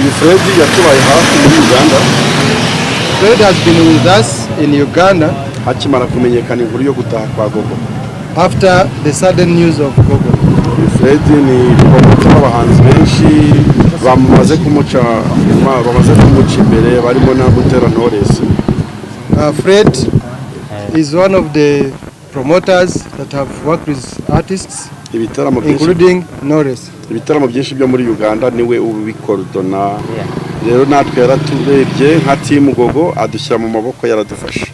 Uyu Fred yatubaye hafi muri Uganda. Fred has been with us in Uganda hakimara kumenyekana inkuru yo gutaha kwa Gogo. After the sudden news of Gogo. Fred ni promoter w'abahanzi benshi bamaze kumuca imbere barimo na Butera Knowless. Fred is one of the promoters that have worked with artists, including Knowless. Ibitaramo byinshi byo muri Uganda niwe ubikordona. Rero natwe yaraturebye nka team Gogo adushyira mu maboko yaradufasha.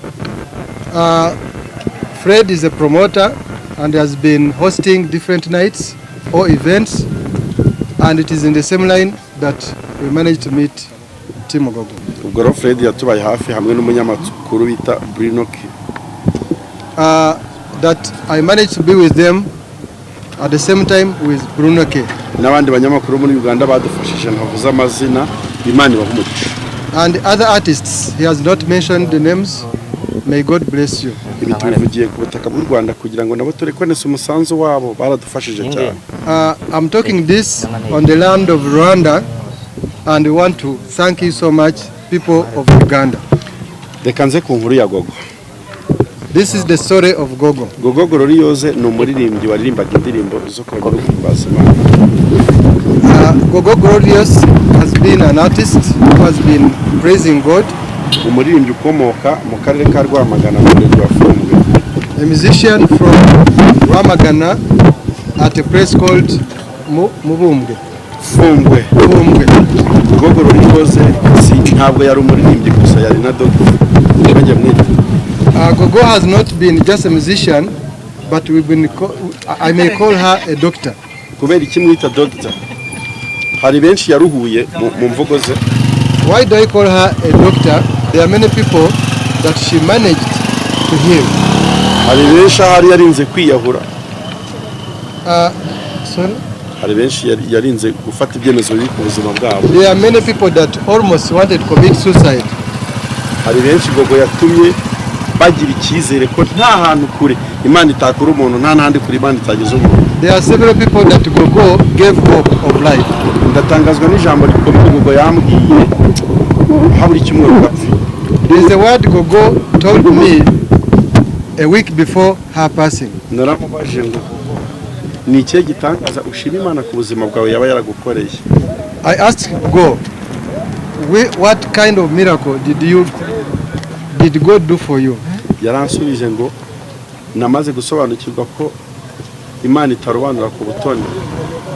Fred is a promoter and has been hosting different nights or events, and it is in the same line that we managed to meet Team Gogo. Ubwo rero Fred yatubaye hafi hamwe n'umunyamakuru bita Bruno K. That I managed to be with them at the same time with Bruno K. N'abandi banyamakuru muri Uganda badufashije ntavuze amazina, Imana ibahumugisha. And other artists, he has not mentioned the names. May God bless you. Ibi tubivugiye ku butaka bw'u Rwanda kugira ngo nabo turekonese umusanzu wabo, baradufashije cyane. I'm talking this on the land of Rwanda, and we want to thank you so much, people of Uganda. Reka nze ku nkuru ya Gogo. This is the story of Gogo. Gogo Gloriose ni umuririmbyi waririmbaga indirimbo zo kongera guhimbaza Imana. Gogo Gloriose has been an artist who has been praising God. Umuririmbyi ukomoka mu karere ka Rwamagana mu murenge wa Fumbwe. A musician from Rwamagana at a place called Mubumbwe. Fumbwe. Gogo Gloriose ntabwo yari umuririmbyi gusa, yari na doctor. Gogo has not been just a musician, but I may call her a doctor. Kubera iki mwita doctor? Hari benshi yaruhuye mu mvugo ze. Why do I call her a doctor? There are many people that she managed to heal. Hari benshi hari yarinze kwiyahura. Sorry? Hari benshi yarinze gufata ibyemezo biri ku buzima bwabo. There are many people that almost wanted to commit suicide. Hari benshi Gogo yatumye bagira icyizere ko nta hantu kure Imana itakura umuntu, nta n'ahandi kure Imana itageza umuntu. There are several people that Gogo gave hope of life. Ndatangazwa n'ijambo rikomeye Gogo yambwiye habura icyumweru gapfa. There is a word Gogo told me a week before her passing. Naramubajije ngo ni ikihe gitangaza ushima Imana ku buzima bwawe yaba yaragukoreye. I asked Gogo, what kind of miracle did God do for you? Yaransubije ngo namaze gusobanukirwa ko Imana itarobanura ku butoni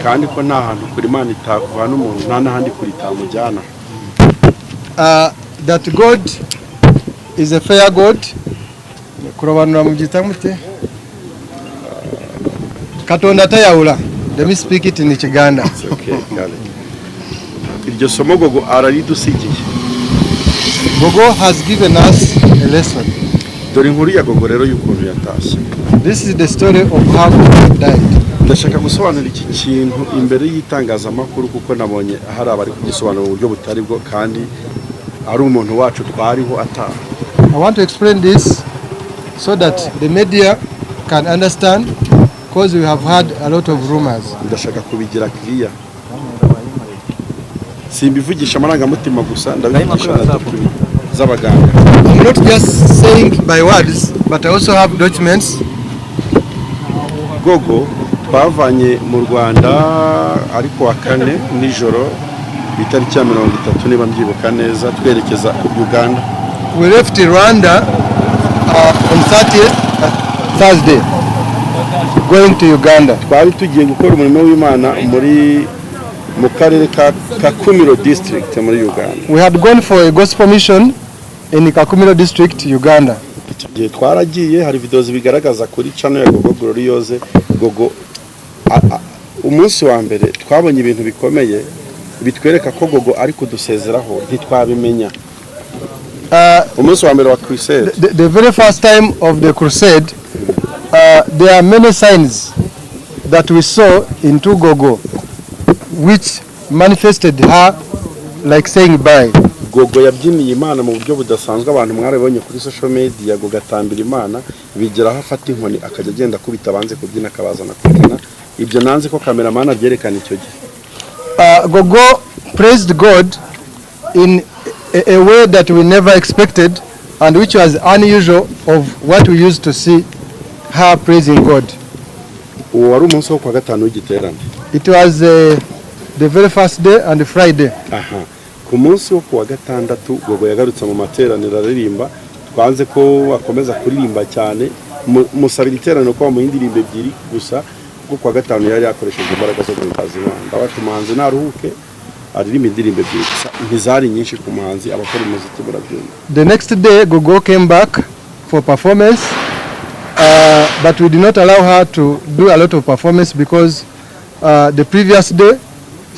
kandi ko nta hantu kuri Imana itakuvana umuntu, nta n'ahandi kuri itamujyana. That God is a fair God. Kurobanura mu gitamute Katonda tayawula. Let me speak it in Kiganda. Okay, iryo somo Gogo araridusigiye. Gogo has given us a lesson. Dore inkuru ya Gogo rero y'ukuntu yatashye. This is the story of how Gogo died. Ndashaka gusobanura iki kintu imbere y'itangazamakuru kuko nabonye hari abari kugisobanura mu buryo butari bwo kandi ari umuntu wacu twariho ataha. I want to explain this so that the media can understand, because we have had a lot of rumors. Ndashaka kubigira clear. Simbivugisha amarangamutima gusa, ndabivugisha na document z'abaganga. I'm not just saying by words, but I also have documents. Gogo twavanye mu Rwanda ariko wa kane nijoro bitariki ya 30 niba mbyibuka neza twerekeza Uganda. We left Rwanda on 30th Thursday going to Uganda. Twari tugiye gukora umurimo w'Imana muri mu karere ka Kakumiro district muri Uganda. We had gone for a gospel mission in Kakumiro district, Uganda. Igihe twaragiye hari videos bigaragaza kuri channel ya Gogo Gloriose. Gogo umunsi wa mbere twabonye ibintu bikomeye bitwereka ko Gogo ari kudusezeraho ntitwabimenya. Umunsi wa mbere wa crusade, the very first time of the crusade, there are many signs that we saw into Gogo which manifested her like saying bye. Gogo yabyiniye Imana mu buryo budasanzwe, abantu mwarabonye kuri social media. Gogo atambira Imana bigeraho afata inkoni akajya agenda kubita banze kubyina akabazana kuzana ibyo nanze ko cameraman abyerekana icyo gihe. Gogo praised God in a way that we never expected and which was unusual of what we used to see her praising God. Uwo wari umunsi wo kwa gatanu w'igiterane. It was the very first day and Friday. Ku munsi wo kuwa gatandatu Gogo yagarutse mu materaniro aririmba, twanze ko akomeza kuririmba cyane, musabira iterano ko mu indirimbo ebyiri gusa, kuko kuwa gatanu yari yakoresheje imbaraga zo guhimbaza Imana. Abati umuhanzi naruhuke aririmba indirimbo ebyiri gusa, ntizari nyinshi ku muhanzi abakora umuziki barabyumva. The next day Gogo came back for performance, but we did not allow her to do a lot of performance because the previous day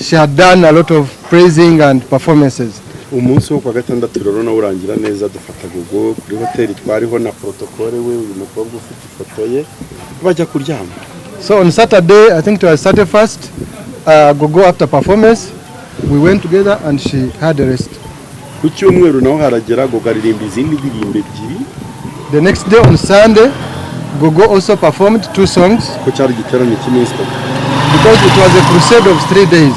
she had done a lot of praising and performances. Umunsi wo kwa gatandatu rero na urangira neza dufata Gogo kuri hoteli twariho na protocole we uyu mukobwa ufite ifoto ye bajya kuryama. So on Saturday, I think it was 31st, Gogo after performance we went together and she had a rest. Ku cyumweru naho haragera Gogo aririmba izindi ndirimbo ebyiri. The next day on Sunday Gogo also performed 2 songs. Ko cyari giterane cy'iminsi because it was a crusade of 3 days.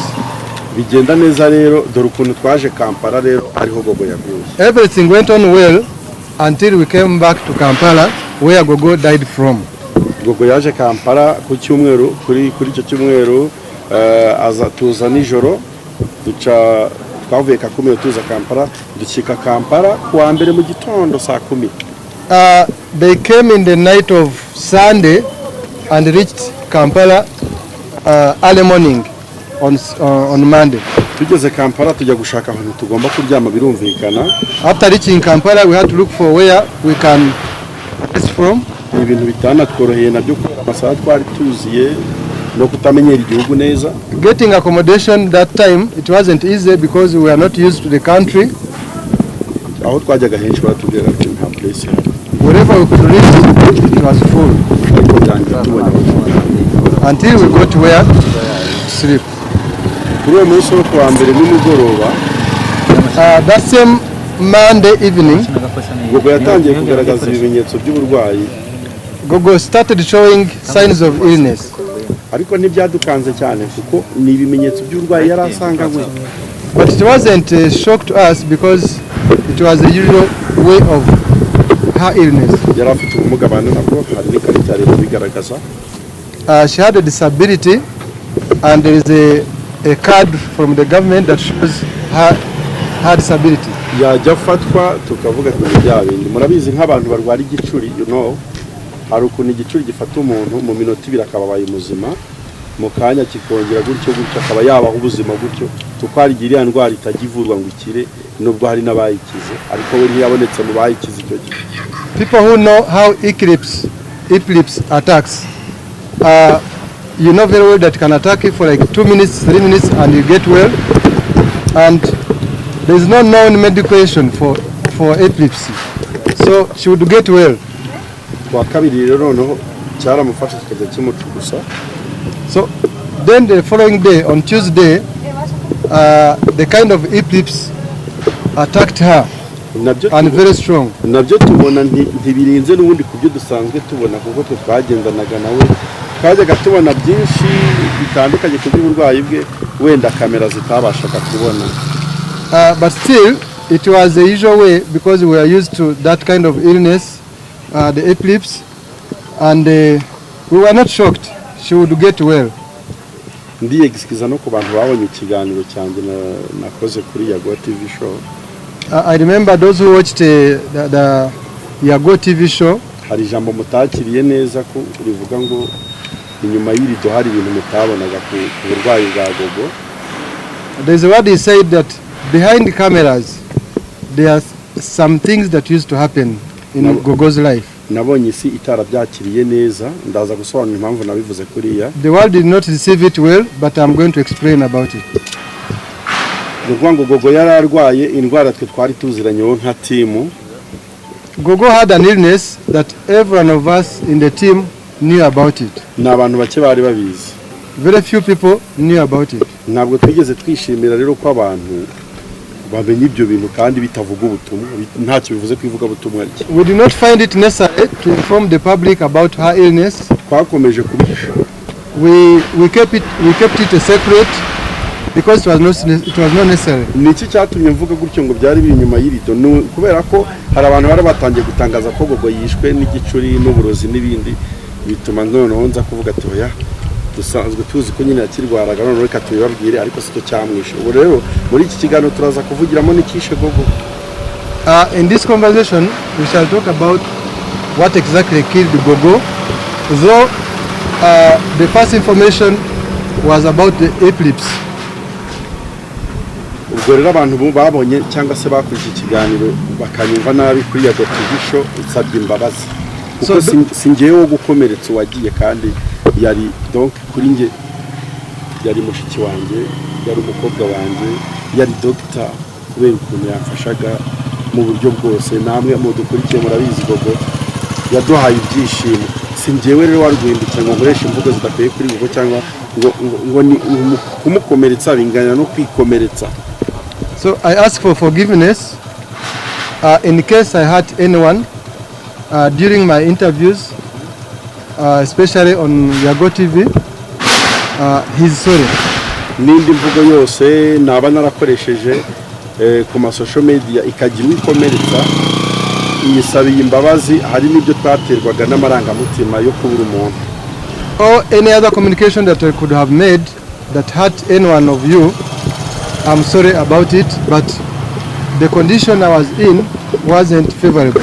Bigenda neza rero dore ukuntu twaje Kampala rero ariho Gogo yaguye. Everything went on well until we came back to Kampala where Gogo died from. Gogo yaje Kampala ku cyumweru, kuri icyo cyumweru aza tuza nijoro duca twavuye Kakumiro tuza Kampala, dukika Kampala kuwa mbere mu gitondo saa 10. They came in the night of Sunday and reached Kampala early morning on Monday. Tugeze Kampala tujya gushaka ahantu tugomba kuryama birumvikana. After reaching Kampala we had to look for where we can rest from. Ibintu bitana tworoheye nabyo amasaha twari tuziye no kutamenyera igihugu neza. Getting accommodation that time it wasn't easy because we were not used to the country. Aho twajyaga henshi baratubwira ati nta place. Wherever we could reach it was full. Until we got where to sleep. Kuri uwo munsi wo kuwa mbere nimugoroba, that same Monday evening Gogo yatangiye kugaragaza ibimenyetso by'uburwayi. Gogo started showing signs of illness. Ariko ntibyadukanze cyane kuko ni ibimenyetso by'uburwayi yari asanganywe. But it wasn't a shock to us because it was the usual way of her illness. Yari afite ubumuga bana nabwo hari n'ikarita rero bigaragaza. She had a disability and there is a card from the government that shows her disability. Yajya fatwa tukavuga ati byabindi murabizi nk'abantu barwara igicuri hari ukuntu igicuri gifata umuntu mu minota 2 akababaye muzima mu kanya kikongera gutyo akaba yabaho ubuzima gutyo tukwarigira indwara itagivurwa ngo ikire nubwo hari n'abayikize ariko we ntiyabonetse mu bayikize icyo gihe. People who know how epilepsy attacks, you know very well that can attack you for like 2 minutes, 3 minutes and you get well, and there is no known medication for epilepsy, so she would get well. Kwa kabiri rero noneho cyaramufasha kikajya kimucugusa. So then the following day on Tuesday, the kind of epilepsy attacked her and very strong. Nabyo tubona ntibirinze n'ubundi kubyo dusanzwe tubona kuko twagendanaga nawe twajyaga tubona byinshi bitandukanye ku by'uburwayi bwe wenda kamera zitabashaga kubona. But still it was the usual way because we are used to that kind of illness, the epilepsy, and we were not shocked. She would get well. Ndi excuse no ku bantu babonye ikiganiro cyanjye nakoze kuri Yago TV show. I remember those who watched the Yago TV show. Hari jambo mutakiriye neza ko rivuga ngo inyuma y'irido hari ibintu mutabonaga ku burwayi bwa Gogo. There is a word he said that behind the cameras there are some things that used to happen in Gogo's life. Nabonye isi itarabyakiriye neza ndaza gusobanura impamvu nabivuze kuriya. The world did not receive it well, but I'm going to explain about it. Ngo Gogo yararwaye indwara twe twari tuziranyeho nka team. Gogo had an illness that every one of us in the team knew about it. N'abantu bake bari babizi. Very few people knew about it. Ntabwo twigeze twishimira rero ko abantu bamenye ibyo bintu kandi bitavuga ubutumwa ntacyo bivuze kwivuga ubutumwa iki. We did not find it necessary to inform the public about her illness. Twakomeje kubihisha. We kept it a secret because it was not necessary. Niki cyatumye mvuga gutyo ngo byari biri nyuma y'irido kubera ko hari abantu bari batangiye gutangaza ko Gogo yishwe n'igicuri n'uburozi n'ibindi bituma noneho nza kuvuga ati oya dusanzwe tuzi ko nyine yakirwaraga none reka tubibabwire ariko sicyo cyamwishe. Ubu rero muri iki kiganiro turaza kuvugiramo n'ikishe Gogo. In this conversation we shall talk about what exactly killed Gogo, though the first information was about the epilepsy. Ubwo rero abantu babonye cyangwa se bakurije ikiganiro bakanyumva nabi kuri Yago TV show usabye imbabazi kuko singiye wo gukomeretsa wagiye kandi yari donc kuri nge yari mushiki wanjye yari umukobwa wanjye yari doctor kubera ukuntu yamfashaga mu buryo bwose namwe mu dukurikiye murabizi Gogo yaduhaye ibyishimo singiyewe rero warwindutse ngo nkoreshe imvugo zidakwiye kuri Gogo cyangwa ngo ni kumukomeretsa bingana no kwikomeretsa. So I ask for forgiveness in case I hurt anyone during my interviews, especially on Yago TV. He's sorry. N'indi mvugo yose naba narakoresheje ku ma social media ikagira ikomeretsa iyisabiye imbabazi hari n'ibyo twaterwaga n'amarangamutima yo kubura umuntu. Or any other communication that I could have made that hurt any one of you, I'm sorry about it, but the condition I was in wasn't favorable.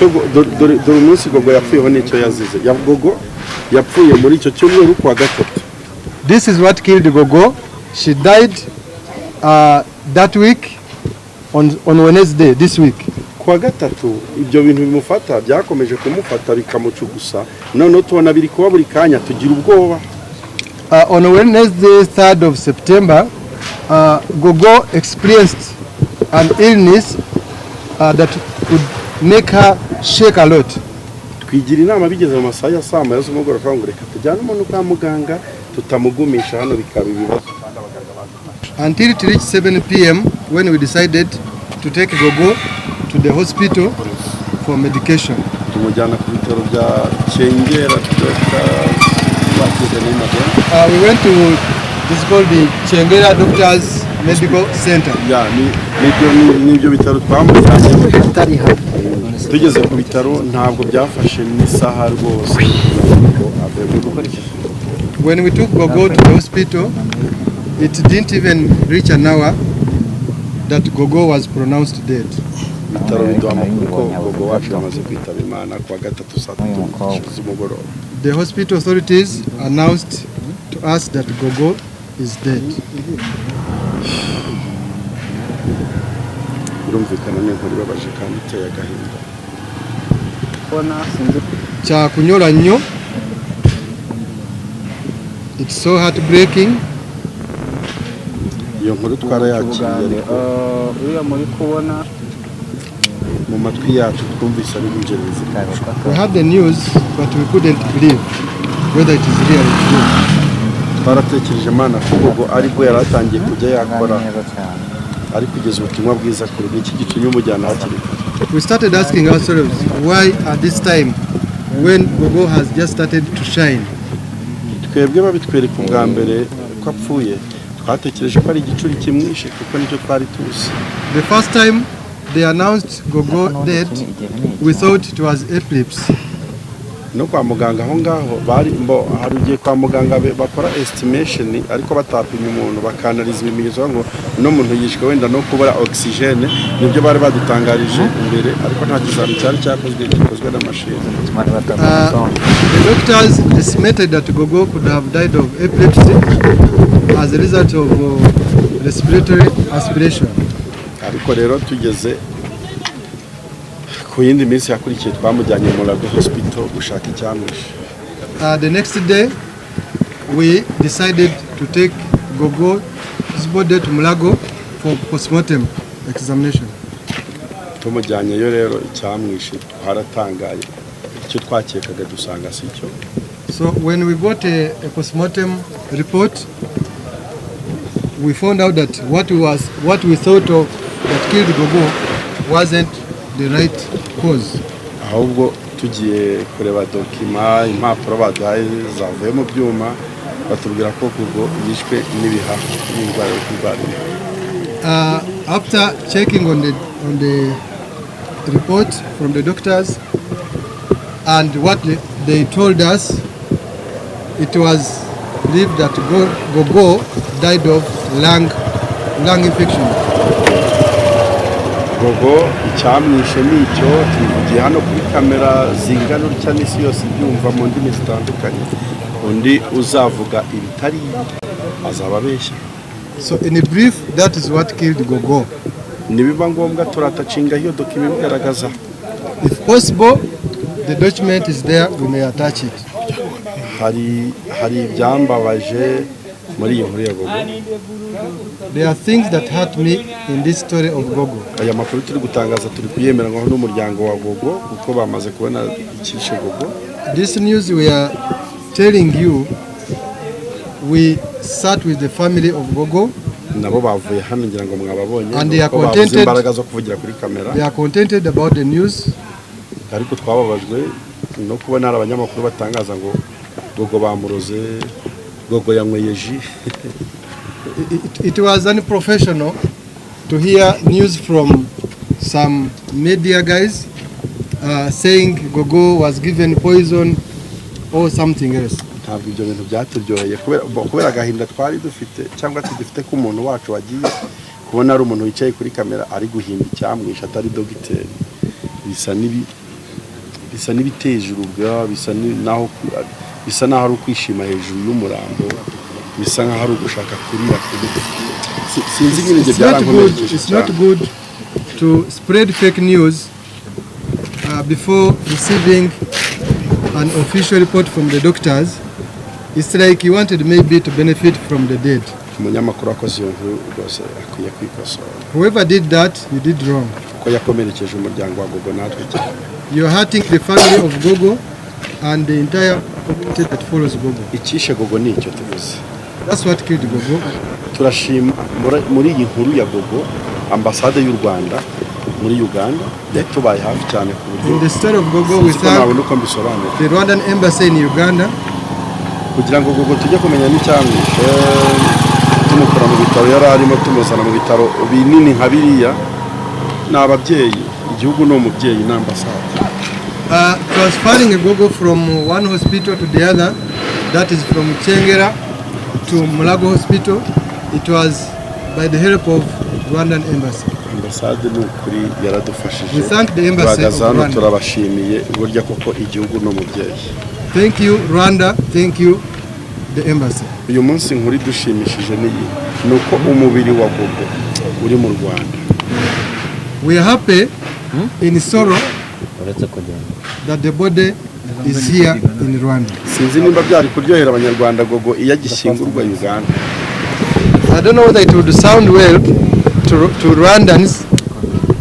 Dore umunsi Gogo yapfuyeho n'icyo yazize. Gogo yapfuye muri icyo cyumweru kwa gatatu. This is what killed Gogo. She died that week on Wednesday this week. Kwa gatatu ibyo bintu bimufata byakomeje kumufata bikamucugusa none tubona biri kuba buri kanya tugira ubwoba. On Wednesday 3rd of September, Gogo experienced an illness that could make her shake a lot. Twigira inama bigeze mu masaha ya saa moya z'umugoroba ngo reka tujyane umuntu kwa muganga tutamugumisha hano bikaba ibibazo. Until it reached 7 p.m. when we decided to take Gogo to the hospital for medication. tumujyana ku bitaro bya Cyengera We went to this is called the Cyengera Doctors Medical Center. nibyo bitaro twamujyanye tugeze ku bitaro ntabwo byafashe n'isaha rwose. When we took Gogo to the hospital, it didn't even reach an hour that Gogo was pronounced dead. Bitaro biduha amakuru ko Gogo wacu yamaze kwitaba Imana kuwa gatatu saa 3 z'umugoroba. The hospital authorities announced to us that Gogo is dead. Birumvikana n'inkuru ibabaje kandi iteye agahinda. Cha kunyora nnyo. It's so heartbreaking. Iyo nkuru twarayakiriye ariko mu matwi yacu twumvise ari injerezi. We had the news but we couldn't believe whether it is really true. Twaratekereje Imana ko Gogo aribwo yaratangiye kujya yakora ari kugeza ubutumwa bwiza kuri iki gice nyumujyana hakiri. We started asking ourselves why at this time when Gogo has just started to shine. Twebwe babitwereka ubwa mbere ko apfuye twatekereje ko ari igicuri kimwishe kuko nicyo twari tuzi. The first time they announced Gogo dead, we thought it was epilepsy. No kwa muganga aho ngaho bari harugiye kwa muganga bakora estimation ariko batapimye umuntu bakanaliza ibimenyetso ngo no muntu yishwe wenda no kubura oxygene nibyo bari badutangarije imbere ariko nta kizami cyari cyakozwe gikozwe n'amashini. The doctors estimated that Gogo could have died of epilepsy as a result of respiratory aspiration. Ariko rero tugeze ku yindi minsi yakurikiye twamujyanye mu Lago Hospital gushaka icyamwishe. The next day we decided to take Gogo's body to Mulago for postmortem examination. Tumujyanyeyo rero icyamwishe twaratangaye icyo twakekaga dusanga sicyo. So when we got a postmortem report, we found out that what we thought of that killed Gogo wasn't the right cause. Ahubwo tugiye kureba dokima impapuro baduhaye zavuye mu byuma batubwira ko Gogo yishwe n'ibihaha n'indwara y'ibari. After checking on the report from the doctors and what they told us, it was believed that Gogo died of lung infection. Gogo icyamwishe nicyo tuvugiye hano kuri kamera zingana utya n'isi yose ibyumva mu ndimi zitandukanye. Undi uzavuga ibitari azaba abeshya. So in a brief, that is what killed Gogo. Nibiba ngombwa turatacinga hiyo document igaragaza. If possible, the document is there, we may attach it. Hari ibyambabaje muri iyo nkuru ya Gogo. There are things that hurt me in this story of Gogo. Aya makuru turi gutangaza turi kuyemera ngo n'umuryango wa Gogo uko bamaze kubona ikishe Gogo. This news we are telling you, we sat with the family of Gogo. Nabo bavuye hano ngira ngo mwababonye. And they are contented. Imbaraga zo kuvugira kuri kamera. They are contented about the news. Ariko twababajwe no kubona abanyamakuru batangaza ngo Gogo bamuroze, Gogo yanyweye ji. It was unprofessional to hear news from some media guys saying Gogo was given poison or something else. Ntabwo ibyo bintu byaturyoheye kubera agahinda twari dufite cyangwa tudifite ko umuntu wacu wagiye kubona ari umuntu wicaye kuri kamera ari guhimba icyamwisha atari dogiteri. Bisa n'ibiteje urubwa, bisa naho ari ukwishima hejuru y'umurambo, bisa nkaho ari ugushaka kurira sinzi ibintu byarankomeje. It's not good to spread fake news before receiving an official report from the doctors. It's like you wanted maybe to benefit from the dead. Umunyamakuru akoze iyo nkuru rwose akwiye kwikosora. Whoever did that, you did wrong. Ko yakomerekeje umuryango wa Gogo natwe cyane. You are hurting the family of Gogo and the entire community that follows Gogo. Ikishe Gogo ni icyo tuvuze. That's what killed Gogo. Turashima muri iyi nkuru ya Gogo ambasade y'u Rwanda muri Uganda tubaye hafi cyane ku buryo In the story of Gogo, we thank nabona uko mbisobanura the Rwandan embassy in Uganda. kugira ngo Gogo tujye kumenya n'icyamwishe tumukora mu bitaro yari arimo tumuzana mu bitaro binini nka biriya ni ababyeyi igihugu ni umubyeyi n'ambasade. Transferring a Gogo from one hospital to the other, that is from Chengera to Mulago Hospital, it was by the help of Rwandan embassy. Ambasade ni ukuri yaradufashije. We thank the embassy of Rwanda. Rwanda. Turabashimiye burya koko igihugu ni umubyeyi. Thank you Rwanda, thank you the embassy. Uyu munsi nkuri dushimishije ni uko umubiri wa Gogo uri mu Rwanda. We are happy in sorrow that the body is here in Rwanda. Sinzi nimba byari kuryohera abanyarwanda Gogo iyo agishyingurwa Uganda. I don't know whether it would sound well to Rwandans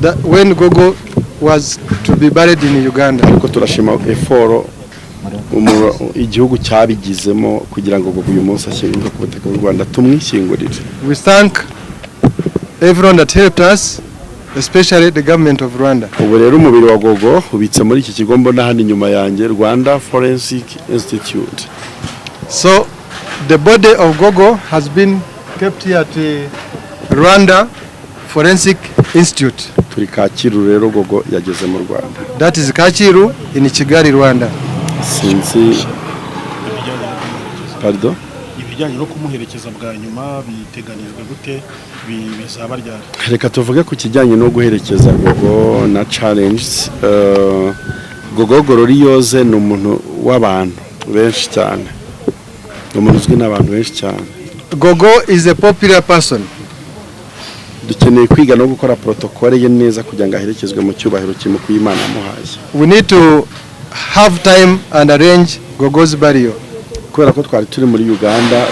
that when Gogo was to be buried in Uganda. Ariko turashima effort igihugu cyabigizemo kugira ngo Gogo uyu munsi ashyingurwe ku butaka bw'u Rwanda tumwishyingurire. We thank everyone that helped us, especially the government of Rwanda. Ubu rero umubiri wa Gogo ubitse muri iki kigo mbona hano inyuma yanjye Rwanda Forensic Institute. So the body of Gogo has been kept here at Rwanda Forensic Institute. Turi Kacyiru rero Gogo yageze mu Rwanda. That is Kacyiru in Kigali, Rwanda. Sinzi pardon ibijyanye no kumuherekeza bwa nyuma biteganijwe gute bizaba ryari? Reka tuvuge ku kijyanye no guherekeza Gogo na challenge. Gogo Gloriose ni umuntu w'abantu benshi cyane, umuntu uzwi n'abantu benshi cyane. Gogo is a popular person. Dukeneye kwiga no gukora protocole ye neza kugira ngo aherekezwe mu cyubahiro kimukuye Imana yamuhaye. We need to have time and arrange Gogo's burial. Kubera ko twari turi muri Uganda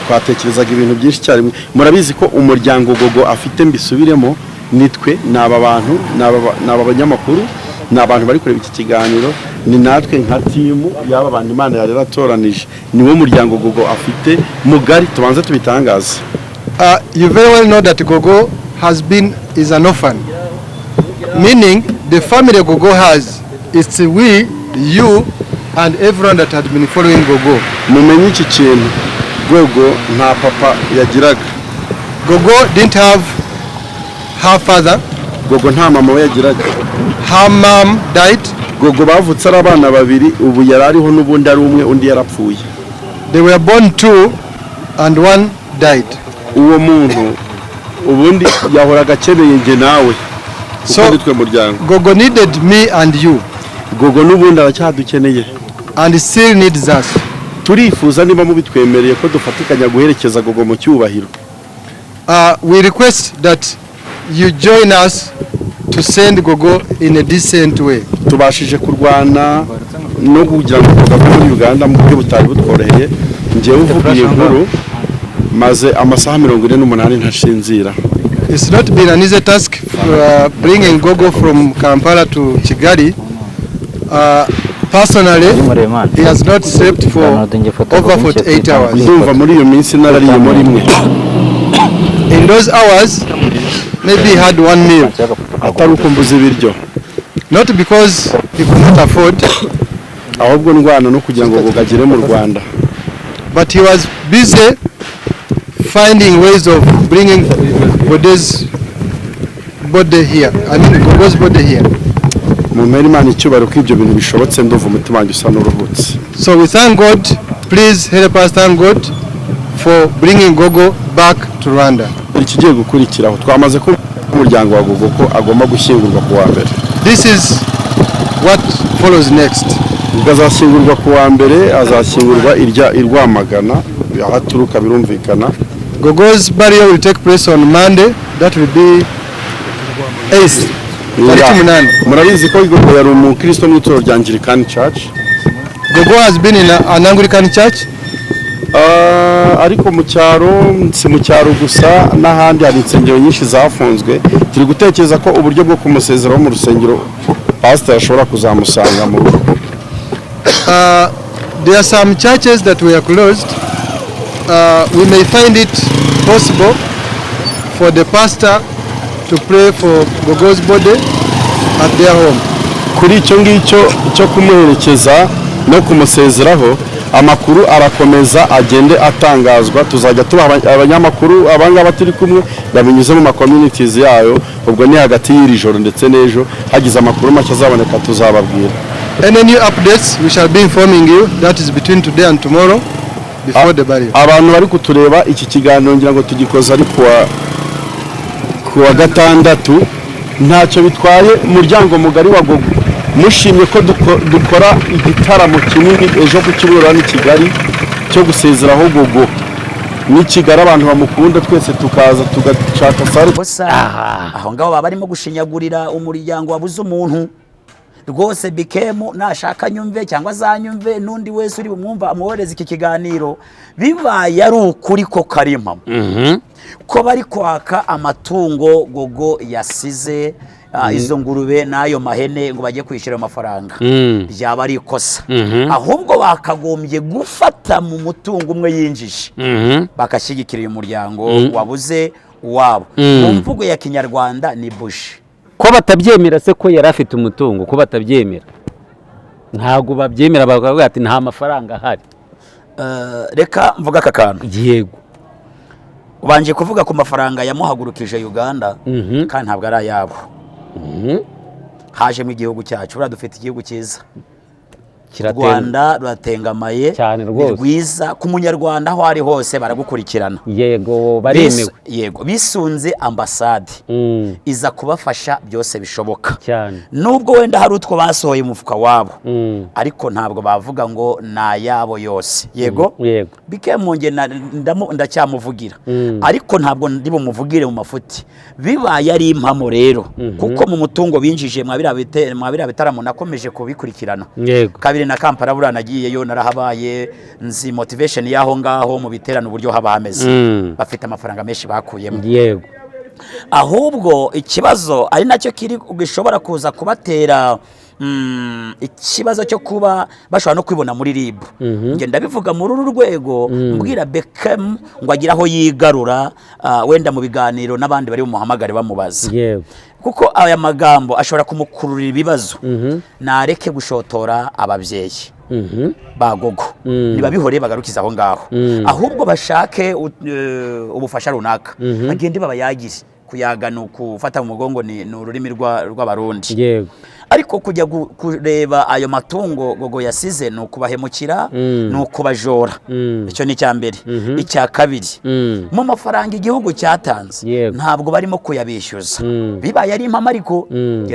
twatekerezaga ibintu byinshi cyane. Murabizi ko umuryango Gogo afite mbisubiremo nitwe n'aba bantu n'aba banyamakuru n'abantu bari kureba iki kiganiro ni natwe nka timu y'aba bantu Imana yari yaratoranije niwo muryango Gogo afite mugari tubanze tubitangaza. You very well know that Gogo is an orphan, meaning the family Gogo has, it's we, you, and everyone that had been following Gogo. Mumenye iki kintu Gogo nta papa yagiraga. Gogo didn't have her father. Gogo nta mama we yagiraga. Her mom died. Gogo bavutse ari abana babiri ubu yarariho n'ubundi ari umwe undi yarapfuye. They were born two and one died. Uwo muntu ubundi yahoraga akeneye nge nawe. So twe muryango Gogo needed me and you. Gogo n'ubundi aracyadukeneye and still needs us. Turifuza niba mubitwemereye ko dufatikanya guherekeza Gogo mu cyubahiro. We request that you join us to send Gogo in a decent way. Tubashije kurwana no kugira ngo Gogo muri Uganda mu buryo butari butworoheye. Ngewe uvugiye inkuru maze amasaha 48 ntashinzira. It's not been an easy task bringing Gogo from Kampala to Kigali. Personally, he has not slept for over 48 hours. Ndumva muri iyo minsi narariye muri imwe. In those hours, maybe he had one meal. Atarukumbuza ibiryo. Not because he could not afford, ahubwo ndwana no kugira ngo Gogo agere mu Rwanda. But he was busy finding ways of bringing Gogo's body here. I mean Gogo's body here. Mumere Imana icyubahiro ko ibyo bintu bishobotse nduva umutima wanjye usa n'uruhutse. So we thank God. Please help us thank God for bringing Gogo back to Rwanda. Ikigiye gukurikiraho twamaze ko umuryango wa Gogo ko agomba gushyingurwa ku wa mbere. This is what follows next. Azashyingurwa ku wa mbere, azashyingurwa Rwamagana aho aturuka birumvikana. Gogo's burial will take place on Monday. That will be 8th. Murabizi ko Gogo yari umukristo mu itorero rya Anglican Church. Gogo has been in an Anglican church. Ariko mu cyaro si mu cyaro gusa n'ahandi hari insengero nyinshi zafunzwe. Turi gutekereza ko uburyo bwo kumusezeraho mu rusengero pastor ashobora kuzamusanga mu rugo. There are some churches that were closed. We may find it possible for the pastor to pray for Gogo's body at their home. Kuri icyo ngicyo cyo kumuherekeza no kumusezeraho, amakuru arakomeza agende atangazwa, tuzajya tubaha abanyamakuru abangaba turi kumwe babinyuze mu communities yayo, ubwo ni hagati y'iri joro ndetse n'ejo hagize amakuru make azaboneka tuzababwira. Any new updates we shall be informing you, that is between today and tomorrow before the burial. Abantu bari kutureba iki kiganiro ngira ngo tugikoza ari kuwa gatandatu, ntacyo bitwaye umuryango mugari wa Gogo mushimye ko dukora igitaramo kinini ejo ku Kibura ni Kigali cyo gusezeraho Gogo ni Kigali, abantu bamukunda twese tukaza tugashaka sare. Aho ngaho baba barimo gushinyagurira umuryango wabuze umuntu rwose. Bikemu nashaka nyumve cyangwa zanyumve n'undi wese uri bumwumva amuhereza iki kiganiro, bibaye ari ukuri ko karima ko bari kwaka amatungo Gogo yasize, izo ngurube n'ayo mahene ngo bajye kwishyura amafaranga, byaba ari ikosa. Ahubwo bakagombye gufata mu mutungo umwe yinjije bakashyigikira uyu muryango wabuze uwabo. Mu mvugo ya Kinyarwanda ni bushi. Ko batabyemera se ko yari afite umutungo, ko batabyemera ntago babyemera, bakavuga ati nta mafaranga ahari. Reka mvuga aka kantu. Yego, ubanje kuvuga ku mafaranga yamuhagurukije Uganda, kandi ntabwo ari ayabo. Haje mu gihugu cyacu, dufite igihugu cyiza, Rwanda ruratengamaye cyane rwose, rwiza ku munyarwanda aho ari hose baragukurikirana. Yego, baremewe. Yego, bisunze ambasade iza kubafasha byose bishoboka cyane. Nubwo wenda hari utwo basohoye mu mufuka wabo, ariko ntabwo bavuga ngo nayabo yose. Yego, Bikemu nge ndacyamuvugira, ariko ntabwo ndi bumuvugire mu mafuti. Bibaye ari impamo rero, kuko mu mutungo binjije mwabira bitaramo nakomeje kubikurikirana. Yego, kabiri na Kampala bura nagiyeyo narahabaye, nzi motivation yaho ngaho mu biterano uburyo haba hameze, bafite amafaranga menshi bakuyemo. Yego, ahubwo ikibazo ari nacyo kiri gishobora kuza kubatera ikibazo cyo kuba bashobora no kwibona muri RIB. Nge ndabivuga muri uru rwego, mbwira Beckham ngo agira aho yigarura, wenda mu biganiro n'abandi bari bumuhamagare bamubaza. Yego, kuko aya magambo ashobora kumukururira ibibazo. Nareke gushotora ababyeyi ba Gogo, nibabihore bagarukiza aho ngaho, ahubwo bashake ubufasha runaka, bagende babayagire. Kuyaga ni ukufata mu mugongo, ni ururimi rw'abarundi. Yego, ariko kujya kureba ayo matungo Gogo yasize ni ukubahemukira, ni ukubajora. Icyo ni icya mbere. Icya kabiri, mu mafaranga igihugu cyatanze ntabwo barimo kuyabishyuza. Bibaye ari impamo, ariko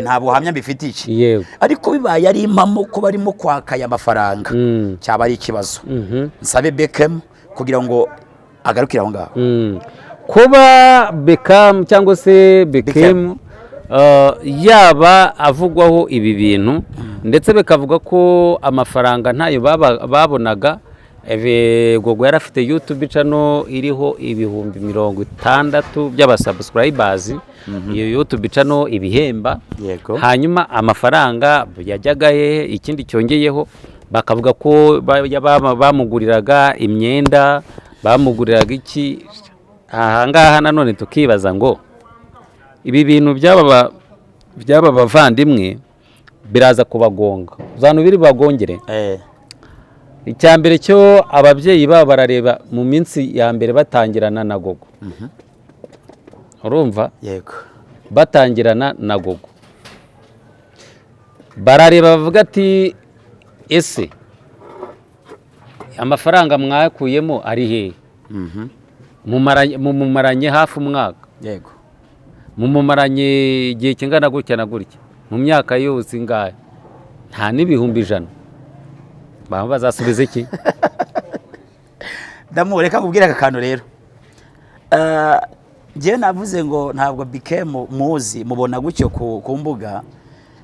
ntabwo hamya mbifitiye, ariko bibaye ari impamo ko barimo kwaka aya mafaranga, cyaba ari ikibazo. Nsabe Beckham kugira ngo agarukire aho ngaho. Kuba Beckham cyangwa se Beckham yaba avugwaho ibi bintu, ndetse bakavuga ko amafaranga ntayo babonaga. Gogo yari afite YouTube channel iriho ibihumbi 60 by'abasubscribers. Iyo YouTube channel ibihemba, hanyuma amafaranga yajyaga he? Ikindi cyongeyeho bakavuga ko bamuguriraga imyenda, bamuguriraga iki. Ahangaha nanone tukibaza ngo ibi bintu byaba bavandimwe biraza kubagonga, uzantu biri bagongere. Icyambere cyo ababyeyi baba barareba mu minsi ya mbere batangirana na Gogo. Urumva? Yego, batangirana na Gogo barareba bavuga ati ese amafaranga mwakuyemo ari hehe? Mumaranye hafi umwaka. Yego, mumumaranye igihe kingana gutya na gutya, mu myaka yose ingahe? Nta n'ibihumbi 100. Baba bazasubiza iki? Ndamureka kubwira aka kantu rero. Ngewe navuze ngo ntabwo Beckham muzi mubona gutyo ku mbuga,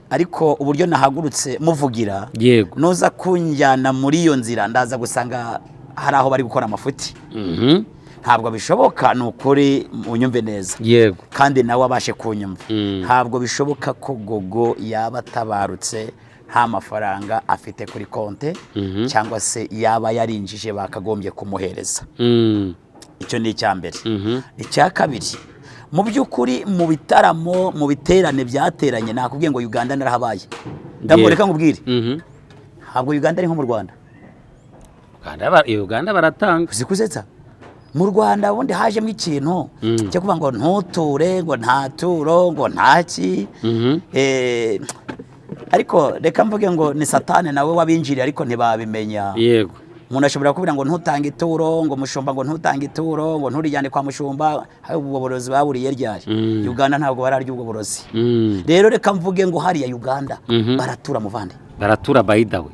ariko uburyo nahagurutse muvugira, noza kunjyana muri iyo nzira ndaza gusanga hari aho bari gukora amafuti. Ntabwo bishoboka, nukuri unyumve neza. Yego, kandi nawe abashe kunyumva. Ntabwo bishoboka ko Gogo yaba tabarutse nta mafaranga afite kuri konte, cyangwa se yaba yarinjije bakagombye kumuhereza. Icyo ni icya mbere. Icya kabiri, mu by'ukuri mu bitaramo mu biterane byateranye nakubwiye ngo Uganda narahabaye ndamureka nkubwire ntabwo Uganda ari nko mu Rwanda. Uganda baratanga uzikuzetsa mu Rwanda ubundi hajemo ikintu cyo kuvuga ngo ntuture ngo ntaturo ngo ntaki ariko reka mvuge ngo ni satani nawe wabinjiriye ariko ntibabimenya. Yego umuntu ashobora kubwira ngo ntutange ituro ngo mushumba ngo ntutange ituro ngo nturijyane kwa mushumba ubwo borozi baburiye ryari. Uganda ntabwo bararya ubwo borozi. Rero reka mvuge ngo hariya Uganda baratura muvande baratura by the way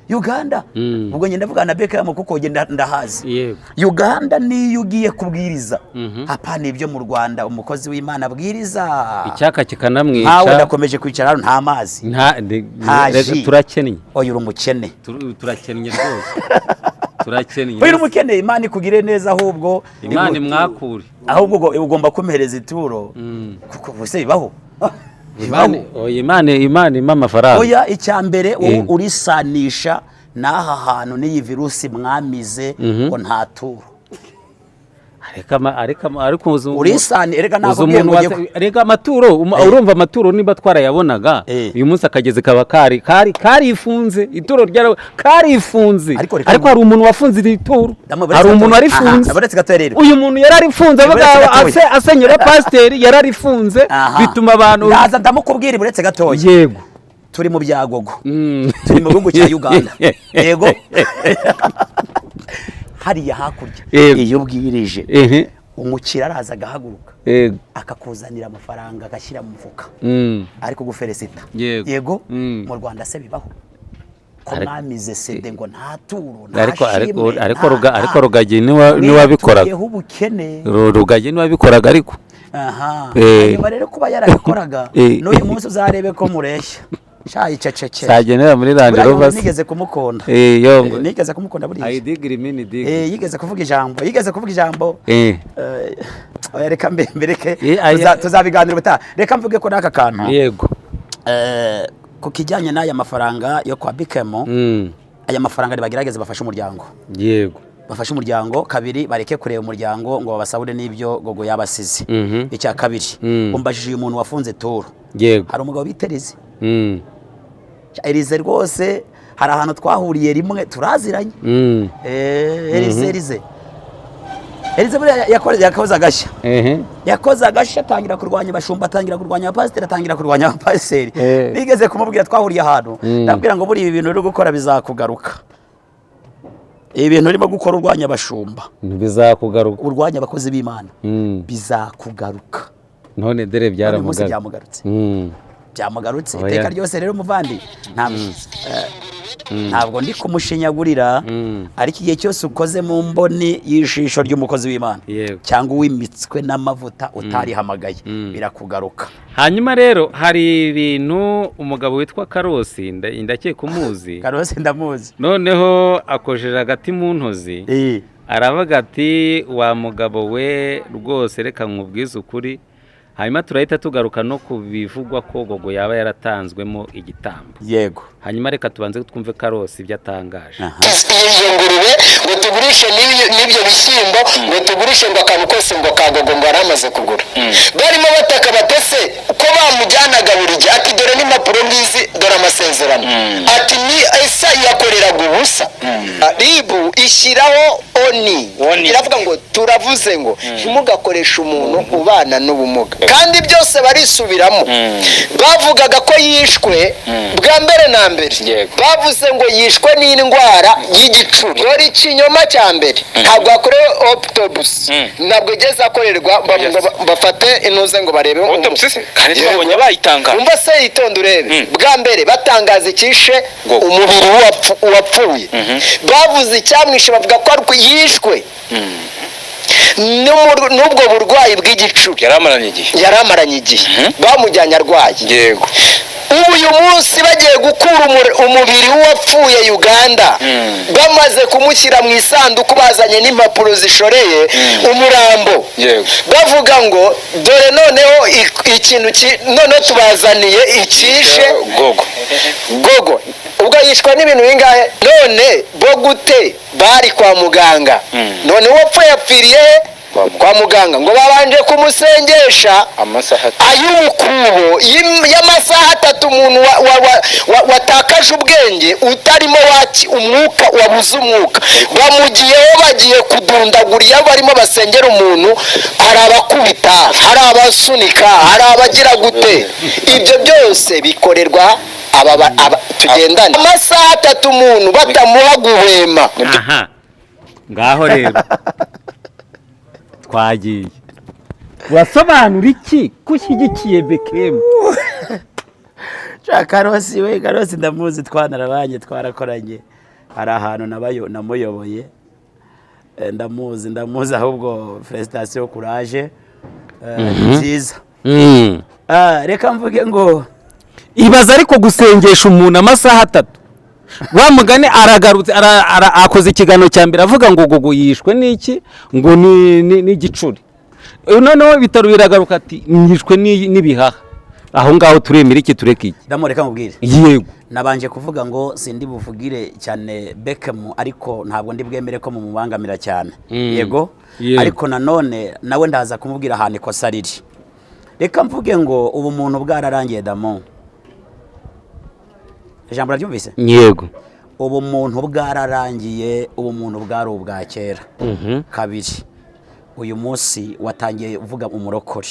Uganda ubwo ngenda vuga na Beckham kuko ngenda ndahazi. Yego Uganda niyo ugiye kubwiriza hapana ibyo mu Rwanda umukozi w'Imana abwiriza icyaka kikanamwica ntawe ndakomeje kwicara nta mazi turakennye oya uri umukene turakennye rwose turakennye oya uri umukene Imana ikugire neza ahubwo Imana mwakure ahubwo ugomba kumehereza ituro kuko bose bibaho Imana amafaranga. Oya icyambere urisanisha n'aha hantu n'iyi virusi mwamize ngo ntaturo. Ariko urisani erega nakubwiye ngo rega amaturo urumva amaturo niba twarayabonaga uyu munsi akageze kaba karifunze ituro ryara karifunze ariko hari umuntu wafunze ituro hari umuntu warifunze uyu muntu yararifunze avuga asenyera pasiteri yararifunze bituma abantu ndaza ndamukubwira buretse gatoya. Yego turi mu byagogo turi mu gihugu cya Uganda yego hariya hakurya iyo ubwirije umukira araza agahaguruka akakuzanira amafaranga agashyira mu mufuka ariko guferesita yego mu Rwanda se bibaho ko mwamize sede ngo ntaturo ariko Rugagi niwabikoraga Rugagi niwabikoraga ariko nyuma rero kuba yarabikoraga n'uyu munsi uzarebe ko mureshya shayi ceceke sagenera muri Land Rover nigeze kumukunda yongo nigeze kumukunda buri ayidigiri mini dig yigeze kuvuga ijambo oya reka mbereke tuzabiganira bata reka mvuge ko naka kantu yego ku kijyanye n'aya mafaranga yo kwa Beckham aya mafaranga bagerageza bafashe umuryango yego bafashe umuryango kabiri bareke kureba umuryango ngo babasabure n'ibyo gogo yabasize icya kabiri umbajije uyu muntu wafunze toro yego hari umugabo bitereze Elize rwose hari ahantu twahuriye rimwe turaziranye Elize yakoze agashya yakoze agashya atangira kurwanya abashumba atangira kurwanya abapasiteri atangira kurwanya abapasiteri nigeze kumubwira twahuriye ahantu ndabwira ngo buri ibi bintu uri gukora bizakugaruka ibintu urimo gukora urwanya abashumba bizakugaruka urwanya abakozi b'Imana bizakugaruka none dere byaramugarutse byamugarutse iteka ryose rero muvandi ntabwo ndi kumushinyagurira ariko igihe cyose ukoze mu mboni y'ijisho ry'umukozi w'Imana cyangwa uwimitswe n'amavuta utarihamagaye birakugaruka. Hanyuma rero hari ibintu umugabo witwa Karosi ndakeka umuzi Karosi ndamuzi noneho akojeje agati mu ntozi aravuga ati wa mugabo we rwose reka nkubwize ukuri hanyuma turahita tugaruka no kubivugwa ko gogo yaba yaratanzwemo igitambo. Yego hanyuma reka tubanze twumve Karosi ibyo atangaje. Iyo ngurube ngo tugurishe n'ibyo bishyimbo ngo tugurishe ngo akantu kose ngo kagogo ngo aramaze kugura barimo bataka batese ko bamujyanaga buri gihe ati dore n'impapuro ngizi dore amasezerano ati ni esa yakoreraga ubusa ribu ishyiraho oni iravuga ngo turavuze ngo ntimugakoresha umuntu ubana n'ubumuga kandi byose barisubiramo bavugaga ko yishwe bwa mbere na mbere bavuze ngo yishwe n'indwara y'igicuri dore ikinyoma cya mbere ntabwo yakorewe autopsy ntabwo igeze akorerwa bafate inuze ngo barebe autopsy kandi twabonye bayitanga umva se yitonde urebe bwa mbere batangaza ikishe umubiri wapfuye bavuze icyamwishe bavuga ko yishwe n'ubwo burwayi bw'igicuri yaramaranye igihe bamujyanye arwaye yego uyu munsi bagiye gukura umubiri w'uwapfuye Uganda bamaze kumushyira mu isanduku bazanye n'impapuro zishoreye umurambo bavuga ngo dore noneho ikintu noneho tubazaniye ikishe gogo ubwo yishwa n'ibintu bingahe none bo gute bari kwa muganga none uwapfuye yapfiriye kwa muganga ngo babanje kumusengesha amasaha ay'umukubo y'amasaha 3 umuntu watakaje ubwenge utarimo umwuka wabuze umwuka bamugiyeho bagiye kudundaguriya barimo basengera umuntu hari abakubita hari abasunika hari abagira gute ibyo byose bikorerwa tugendane amasaha 3 umuntu batamuha guhema. Ngaho rero twagiye wasobanura iki kushyigikiye Bekemu? Karosi ndamuzi twanarabanye twarakoranye hari ahantu namuyoboye ndamuzi ahubwo felicitation courage nziza reka mvuge ngo ibaza ariko gusengesha umuntu amasaha 3 wa mugane aragarutse akoze ikiganiro cya mbere avuga ngo gogo yishwe n'iki ngo ni gicuri noneho bitaro biragaruka ati yishwe n'ibihaha aho ngaho turemera iki tureka iki ndamureka mubwire yego nabanje kuvuga ngo sindi buvugire cyane Beckham ariko ntabwo ndi bwemere ko mumubangamira cyane yego ariko nanone nawe ndaza kumubwira ahantu ikosa riri reka mvuge ngo ubu muntu bwararangiye Damo ijambo raryumvise yego ubu muntu bwararangiye ubu muntu bwari ubwa kera kabiri uyu munsi watangiye uvuga umurokore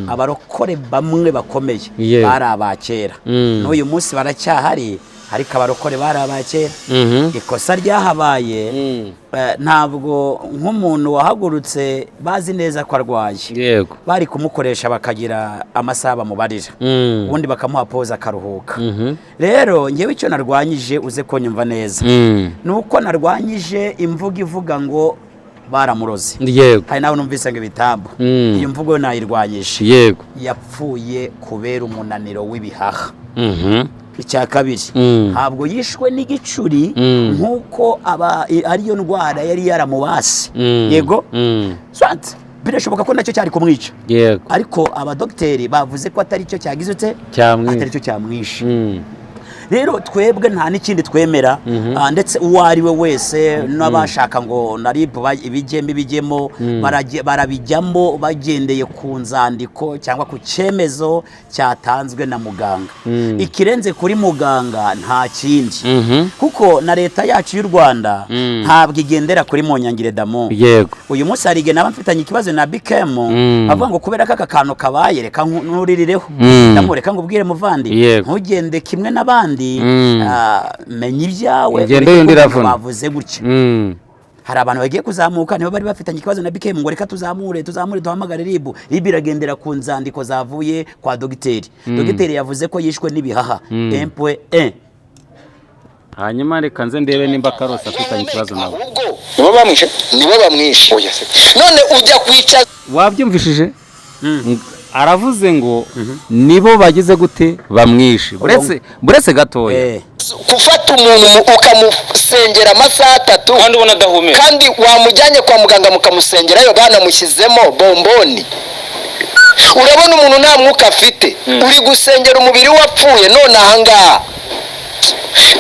abarokore bamwe bakomeye bari abakera n'uyu munsi baracyahari ariko abarokore bari abakera ikosa ryahabaye ntabwo nk'umuntu wahagurutse bazi neza ko arwaye yego bari kumukoresha bakagira amasaha bamubarira ubundi bakamuha pause akaruhuka rero ngewe icyo narwanyije uze ko nyumva neza nuko narwanyije imvugo ivuga ngo baramuroze yego hari nawe numvise ngo ibitambo iyo mvugo nayirwanyije yego yapfuye kubera umunaniro w'ibihaha icya kabiri ntabwo yishwe n'igicuri nk'uko ariyo ndwara yari yaramubase yego birashoboka ko nacyo cyari kumwica yego ariko abadogiteri bavuze ko atari cyo cyagize ute atari cyo cyamwishe rero twebwe nta n'ikindi twemera ndetse uwo ari we wese n'abashaka ngo naribu ibigemo barabijyamo bagendeye ku nzandiko cyangwa ku cyemezo cyatanzwe na muganga ikirenze kuri muganga nta kindi kuko na leta yacu y'u Rwanda ntabwo igendera kuri Monyangire Damo yego uyu munsi hari igihe nabamfitanye ikibazo na Bekemu avuga ngo kubera ko aka kantu kabaye reka nuririreho ndamureka ngo ubwire muvandi ntugende kimwe n'abandi menya ibyawe bavuze gutya hari abantu bagiye kuzamuka nibo bari bafitanye ikibazo na Bekemu ngo reka tuzamure duhamagare ribu iragendera ku nzandiko zavuye kwa dogiteri yavuze ko yishwe n'ibihaha 1.1 hanyuma reka nze ndebe nimba Karosi afitanye ikibazo nawe nibo bamwishe none ujya kwica wabyumvishije aravuze ngo nibo bagize gute bamwishe buretse gatoya gufata umuntu ukamusengera amasaha 3 kandi ubona adahumeka kandi wamujyanye kwa muganga mukamusengerayo banamushyizemo bomboni urabona umuntu nta mwuka afite uri gusengera umubiri wapfuye none ahangaha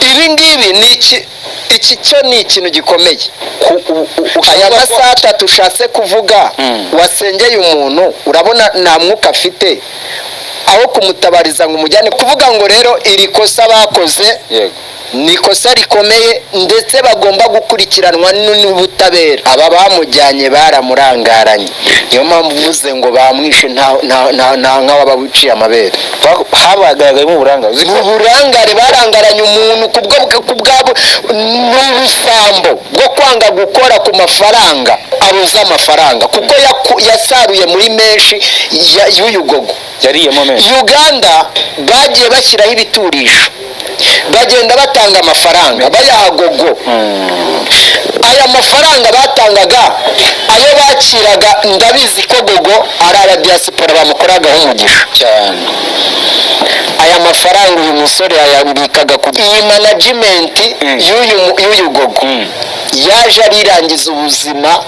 ibi ngibi ni iki cyo ni ikintu gikomeye aya masaha 3 ushatse kuvuga wasengeye umuntu urabona nta mwuka afite aho kumutabariza ngo umujyane kuvuga ngo rero iri kosa bakoze ni kosa rikomeye ndetse bagomba gukurikiranwa n'ubutabera aba bamujyanye baramurangaranye niyo mpamvu uvuze ngo bamwishe nta nk'ababuciye amabere habagaragayemo uburangare barangaranye umuntu kubwabo n'ubusambo bwo kwanga gukora ku mafaranga abuza amafaranga kuko yasaruye muri menshi y'uyugogo yariyemo menshi Uganda bagiye bashyiraho ibiturisho bagenda batanga amafaranga bayahagogo aya mafaranga batangaga ayo bakiraga ndabizi ko gogo ari abadiaspora bamukoragaho umugisha cyane aya mafaranga uyu musore yayabikaga ku iyi management y'uyu gogo yaje arirangiza ubuzima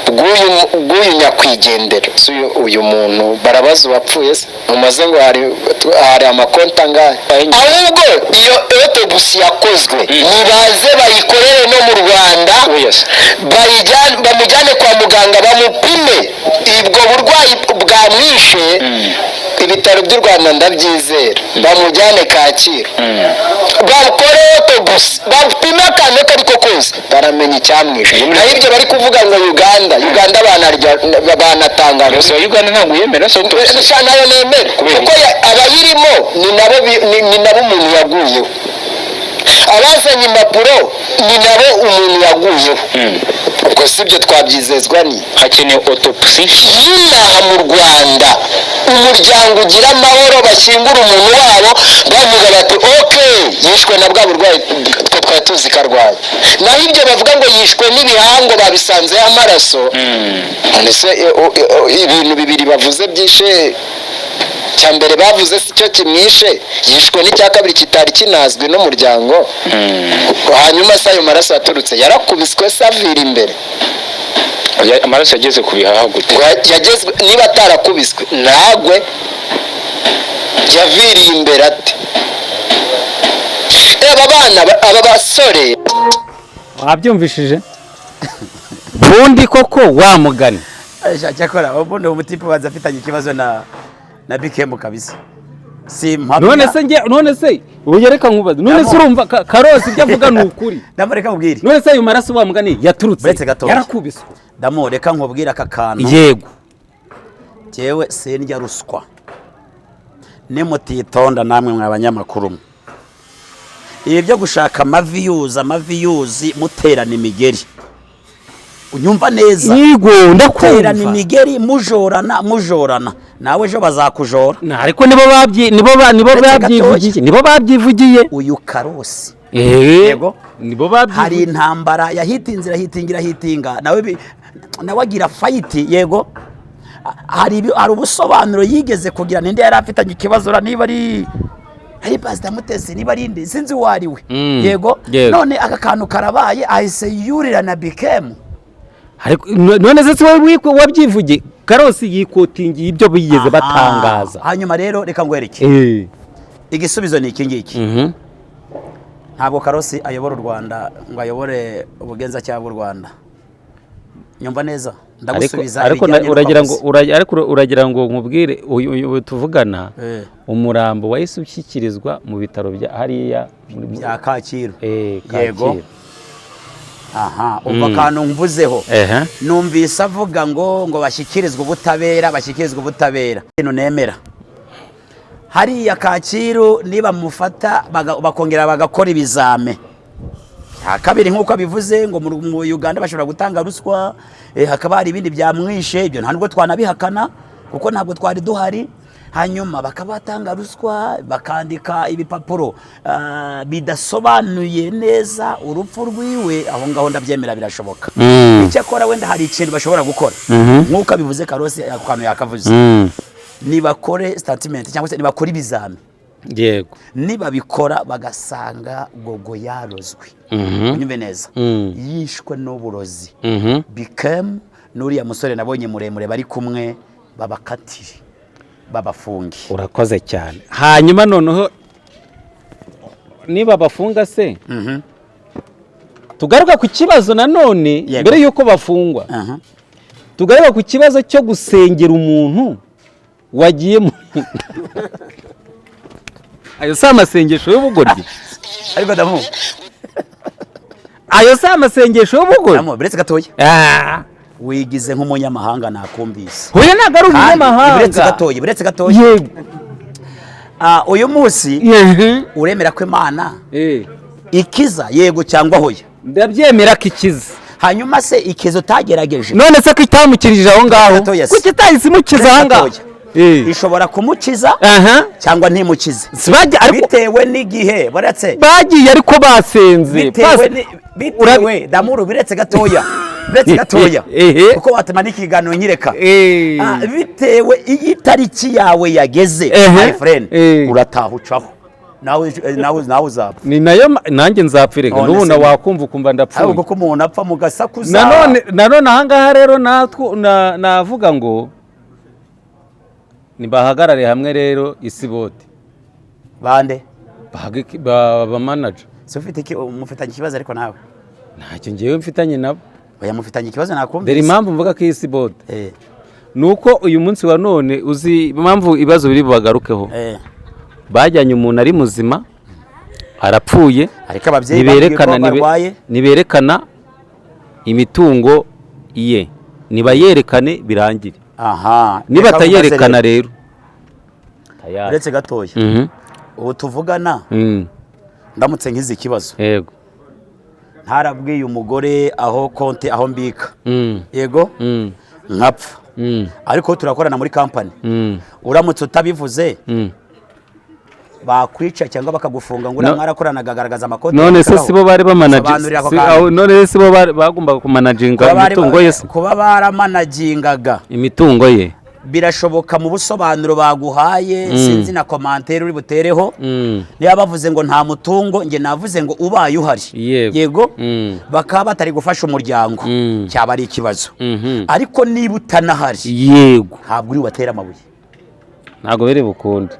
bw'uyu nyakwigendera uyu muntu barabaza wapfuye se mumaze ngo hari amakonti angahe ahubwo iyo autopsy yakozwe nibaze bayikorere no mu Rwanda bamujyane kwa muganga bamupime ubwo burwayi bwamwishe. Ibitaro by'u Rwanda ndabyizera, bamujyane Kacyiru bakore autopsy bapime akantu kariko kose baramenya icyamwishe. naho ibyo bari kuvuga ngo Uganda banatanga gusa Uganda ntabwo yemera so nayo nemera kuko abayirimo ni nabo umuntu yaguyeho, abazanye impapuro ni nabo umuntu yaguyeho. ubwo si ibyo twabyizezwa ni hakeneye autopsy y'inaha mu Rwanda, umuryango ugira amahoro bashyingura umuntu wabo bavuga bati okay yishwe na bwa burwayi twe twari tuzi ko arwaye. naho ibyo bavuga ngo yishwe n'ibihango babisanzeho amaraso, none se ibintu bibiri bavuze byishe, cya mbere bavuze si cyo kimwishe, yishwe n'icya kabiri kitari kinazwi n'umuryango. hanyuma se ayo maraso yaturutse yarakubiswe se avira imbere, amaraso yageze ku bihaha gute? yagezwe niba atarakubiswe ntagwe, yaviriye imbere ate? aba bana aba basore wabyumvishije bundi koko wamugani cyakora ubundi umutipe baza afitanye ikibazo na bikemu kabisa. Si none se ugereka nkubaza, none se urumva Karosi ibyo avuga ni ukuri? Ndamureka nkubwire, none se ayo maraso wamugani yaturutse yarakubiswe? Ndamureka nkubwira aka kantu. Yego jewe sendya ruswa, nimutitonda namwe mwabanyamakuru, ibi byo gushaka amaviyuzi muterana imigeri, unyumva neza? Yego ndakumva. Muterana imigeri mujorana nawe ejo bazakujora. Ariko nibo babyivugiye uyu Karosi. Yego nibo babyivugiye. Hari intambara yahitinga nawe agira fight. Yego hari ubusobanuro yigeze kugira ninde yari afitanye ikibazo, niba ari Pastor Mutesi niba ari inde sinzi wariwe. Yego none aka kantu karabaye ahise yurira na bikemu. None se wabyivugiye? Karosi yikotingiye ibyo bigeze batangaza. Hanyuma rero reka ngwereke igisubizo ni iki ngiki. Ntabwo Karosi ayobora u Rwanda ngo ayobore ubugenzacyaha bw'u Rwanda. Nyumva neza ndagusubiza. Ariko uragira ngo nkubwire uyu tuvugana umurambo wahise ushyikirizwa mu bitaro bya hariya bya Kacyiru. Yego. Aha, umva kantu mvuzeho. Numvise avuga ngo bashyikirizwe ubutabera. Ino nemera. Hariya Kacyiru niba mufata bakongera bagakora ibizame. Kabiri nkuko abivuze ngo mu Uganda bashobora gutanga ruswa, hakaba hari ibindi byamwishe, ibyo ntabwo twanabihakana kuko ntabwo twari duhari. Hanyuma bakabatanga ruswa, bakandika ibipapuro bidasobanuye neza urupfu rwiwe, aho ngaho ndabyemera birashoboka. Icyakora wenda hari ikintu bashobora gukora nkuko abivuze Karosi akantu yakavuze. Nibakore statement cyangwa se nibakore ibizami. Yego. Niba bikora bagasanga gogo yarozwe. Unyumve neza. Yishwe n'uburozi. Bikemu nuriya musore nabonye muremure bari kumwe babakatire. Babafungi. Urakoze cyane. Hanyuma noneho niba bafunga se tugaruka ku kibazo nanone mbere yuko bafungwa. Tugaruka ku kibazo cyo gusengera umuntu wagiye mu ayo si amasengesho y'ubugoryi. Ariko damu ayo si amasengesho y'ubugoryi. Damu biretse gatoya. Wigize nk'umunyamahanga nakumbise. Hoya ntago ari umunyamahanga. Biretse gatoya. Yego. Uyu munsi uremera ko Imana ikiza yego cyangwa hoya? Ndabyemera ko ikiza. Hanyuma se ikizo utagerageje. None se ko itamukirije aho ngaho? Kuki itahise imukiza aha ngaho? Ishobora kumukiza cyangwa ntimukize bitewe n'igihe baretse bagiye ariko basenze. Bitewe damuru biretse gatoya. Kuko watema n'ikiganiro nyireka. Bitewe itariki yawe yageze my friend uratahucaho nawe uzapfa. Ni nayo nanjye nzapfirega n'ubuna wakumva ukumva ndapfuye. Ahubwo ko umuntu apfa mu gasakuza. Nanone aha ngaha rero navuga ngo nibahagarare hamwe rero Isibote. Bande? Ba manager. So ufite mufitanye ikibazo ariko nawe. ntacyo ngewe mfitanye nabo. oya mufitanye ikibazo nakumvise. Dore impamvu mvuga ko isi boda nuko uyu munsi wa none uzi impamvu ibibazo biri bubagarukeho. Bajyanye umuntu ari muzima arapfuye, ariko ababyeyi niberekana imitungo ye, nibayerekane birangire. Niba atayerekana rero uretse gatoya ubu tuvugana ndamutse nkize ikibazo, yego ntarabwiye umugore aho konti aho mbika, yego nkapfa, ariko turakorana muri kampani, uramutse utabivuze bakwica cyangwa bakagufunga ngo mwarakoranaga agaragaza amakonti. None se sibo bari none sibo bagombaga kumanaginga imitungo ye, kuba baramanagingaga imitungo ye birashoboka mu busobanuro baguhaye, sinzi na commentaire uri butereho. Niba bavuze ngo nta mutungo, nge navuze ngo ubaye uhari, yego bakaba batari gufasha umuryango, cyaba ari ikibazo. Ariko niba utanahari, yego ntabwo uri watera amabuye, ntabwo bere bukunde.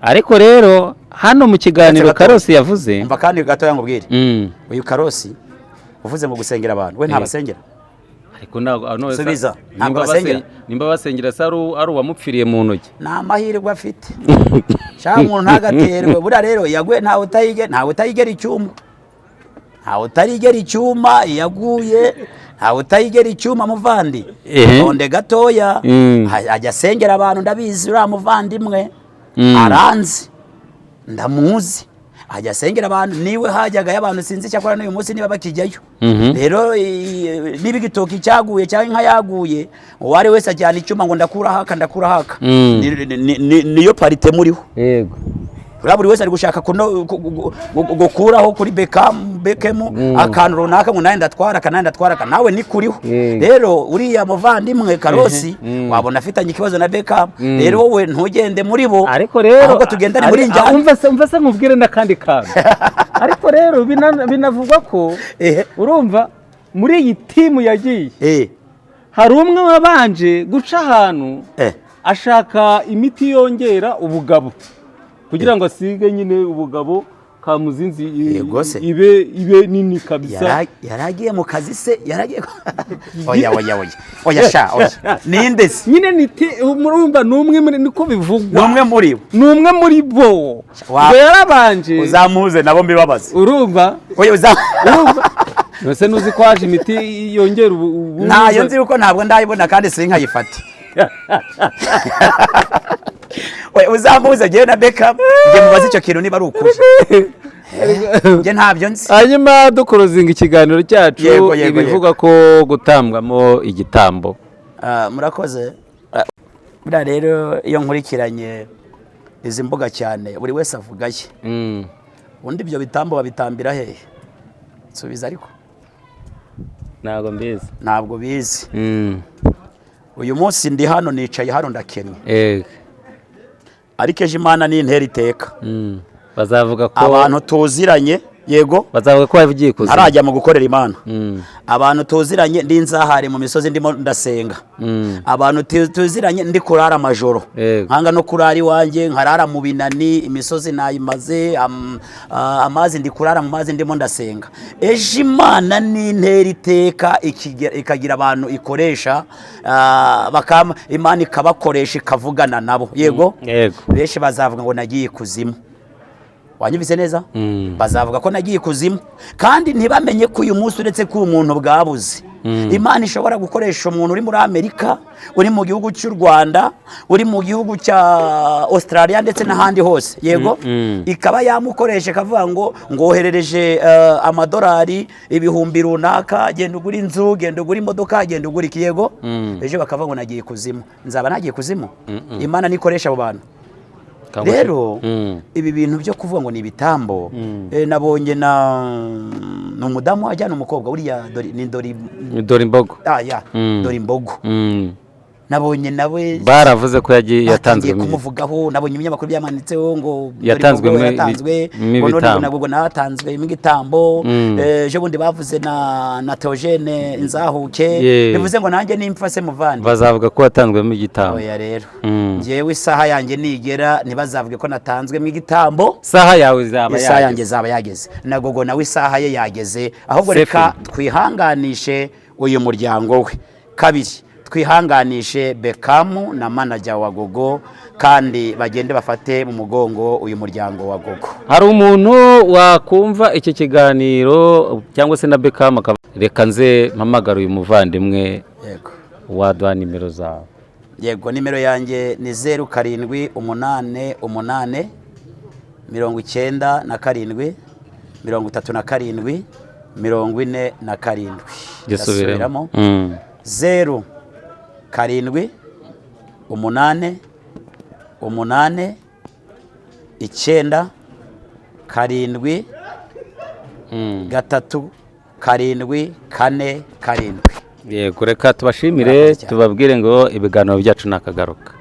Ariko rero hano mu kiganiro Karosi yavuze, umva kandi gato yangubwire, uyu Karosi uvuze ngo gusengera abantu, we ntabasengera. Ariko ntabwo subiza, ntabwo basengera. Nimba basengera se ari uwamupfiriye mu ntoki, nta mahirwe afite. Cyangwa umuntu ntagaterwe. Buriya rero yaguye ntawe utayigera icyuma, ntawe utayigera icyuma, yaguye ntawe utayigera icyuma muvandi. Nonde gatoya ajya asengera abantu, ndabizi uriya muvandimwe aranzi, ndamuzi, ajya asengera abantu, niwe hajyaga y'abantu sinzi cyakora n'uyu munsi niba bakijyayo. Rero niba igitoki cyaguye cyangwa inka yaguye, uwari wese ajyana icyuma ngo ndakura haka, niyo parite muriho. Yego buri wese ari gushaka gukuraho kuri Beckham akantu runaka ngo nawe ndatwara, nawe ni kuriho. Rero uriya muvandimwe Karosi wabona afitanye ikibazo na Beckham, rero wowe ntugende muri bo, ariko rero ahubwo tugendane muri njyana. Umva se nkubwire n'akandi kantu. Ariko rero binavugwa ko urumva muri iyi timu yagiye hari umwe wabanje guca ahantu ashaka imiti yongera ubugabo kugira ngo asige nyine ubugabo kamuzinzi ibe nini kabisa. Yaragiye mu kazi se, yaragiye oya sha ninde se nyine murumva numwe muri niko bivugwa, numwe muri bo yarabanje. Uzamuze nabo mbibabaza, urumva oya urumva nose nuzi ko haje imiti yongera ntayo nzi uko ntabwo ndayibona kandi sinkayifata. Uzamuze ngewe na Beckham nge mubaze icyo kintu niba ari ukuri, nge ntabyo nzi. Hanyuma dukorozinga ikiganiro cyacu ibivuga ko gutambwamo igitambo. Murakoze. Buriya rero iyo nkurikiranye izi mbuga cyane buri wese avugaye, ubundi ibyo bitambo babitambira hehe? Subiza ariko ntabwo bizi. Uyu munsi ndi hano nicaye hano ndakennye, ariko ejo Imana ni intera iteka. Bazavuga ko abantu tuziranye, yego bazavuga ko wavugiye kuza arajya mu gukorera Imana. Abantu tuziranye ndi nzahare mu misozi ndimo ndasenga. Abantu tuziranye ndi kurara amajoro, nkanga no kurara iwanjye, nkarara mu binani, imisozi nayimaze, amazi ndi kurara mu mazi ndimo ndasenga. Ejo Imana ni intera iteka ikagira abantu ikoresha, Imana ikabakoresha ikavugana nabo, yego benshi bazavuga ngo nagiye kuzimu. Wanyumvise neza? Bazavuga ko nagiye kuzimu kandi ntibamenye ko uyu munsi uretse ko umuntu bwabuze, Imana ishobora gukoresha umuntu uri muri Amerika, uri mu gihugu cy'u Rwanda, uri mu gihugu cya Australia ndetse n'ahandi hose, yego ikaba yamukoresha kavuga ngo ngoherereje amadolari ibihumbi runaka, genda ugura inzu, genda ugura imodoka, genda ugura iki, yego ejo bakavuga ngo nagiye kuzimu. Nzaba nagiye kuzimu? Imana nikoresha abo bantu. Rero ibi bintu byo kuvuga ngo ni ibitambo, nabonye n'umudamu ajyana umukobwa uriya Dorimbogo, Dorimbogo nabonye nawe baravuze ko yatanzwe kumuvugaho, nabonye ibinyamakuru byamanitseho ngo yatanzwe nabwo natanzwe imigitambo. Je bundi bavuze na Theogene Inzahuke, bivuze ngo nanjye nimfa se muvandi bazavuga ko yatanzwe mu gitambo. Oya rero ngewe isaha yanjye nigera ntibazavuge ko natanzwe mu gitambo. Isaha yawe zaba yageze, nagogo nawe isaha ye yageze. Ahubwo reka twihanganishe uyu muryango we. Kabiri, twihanganishe Bekamu na manager wa Gogo, kandi bagende bafate mu mugongo uyu muryango wa Gogo. Hari umuntu wakumva iki kiganiro cyangwa se na Bekamu, reka nze mpamagara uyu muvandimwe. Yego, waduha nimero zawe? Yego, nimero yanjye ni 0788 97 37 47 gisubiramo 0788 9 7 4 Yego, reka tubashimire, tubabwire ngo ibiganiro byacu nakagaruka.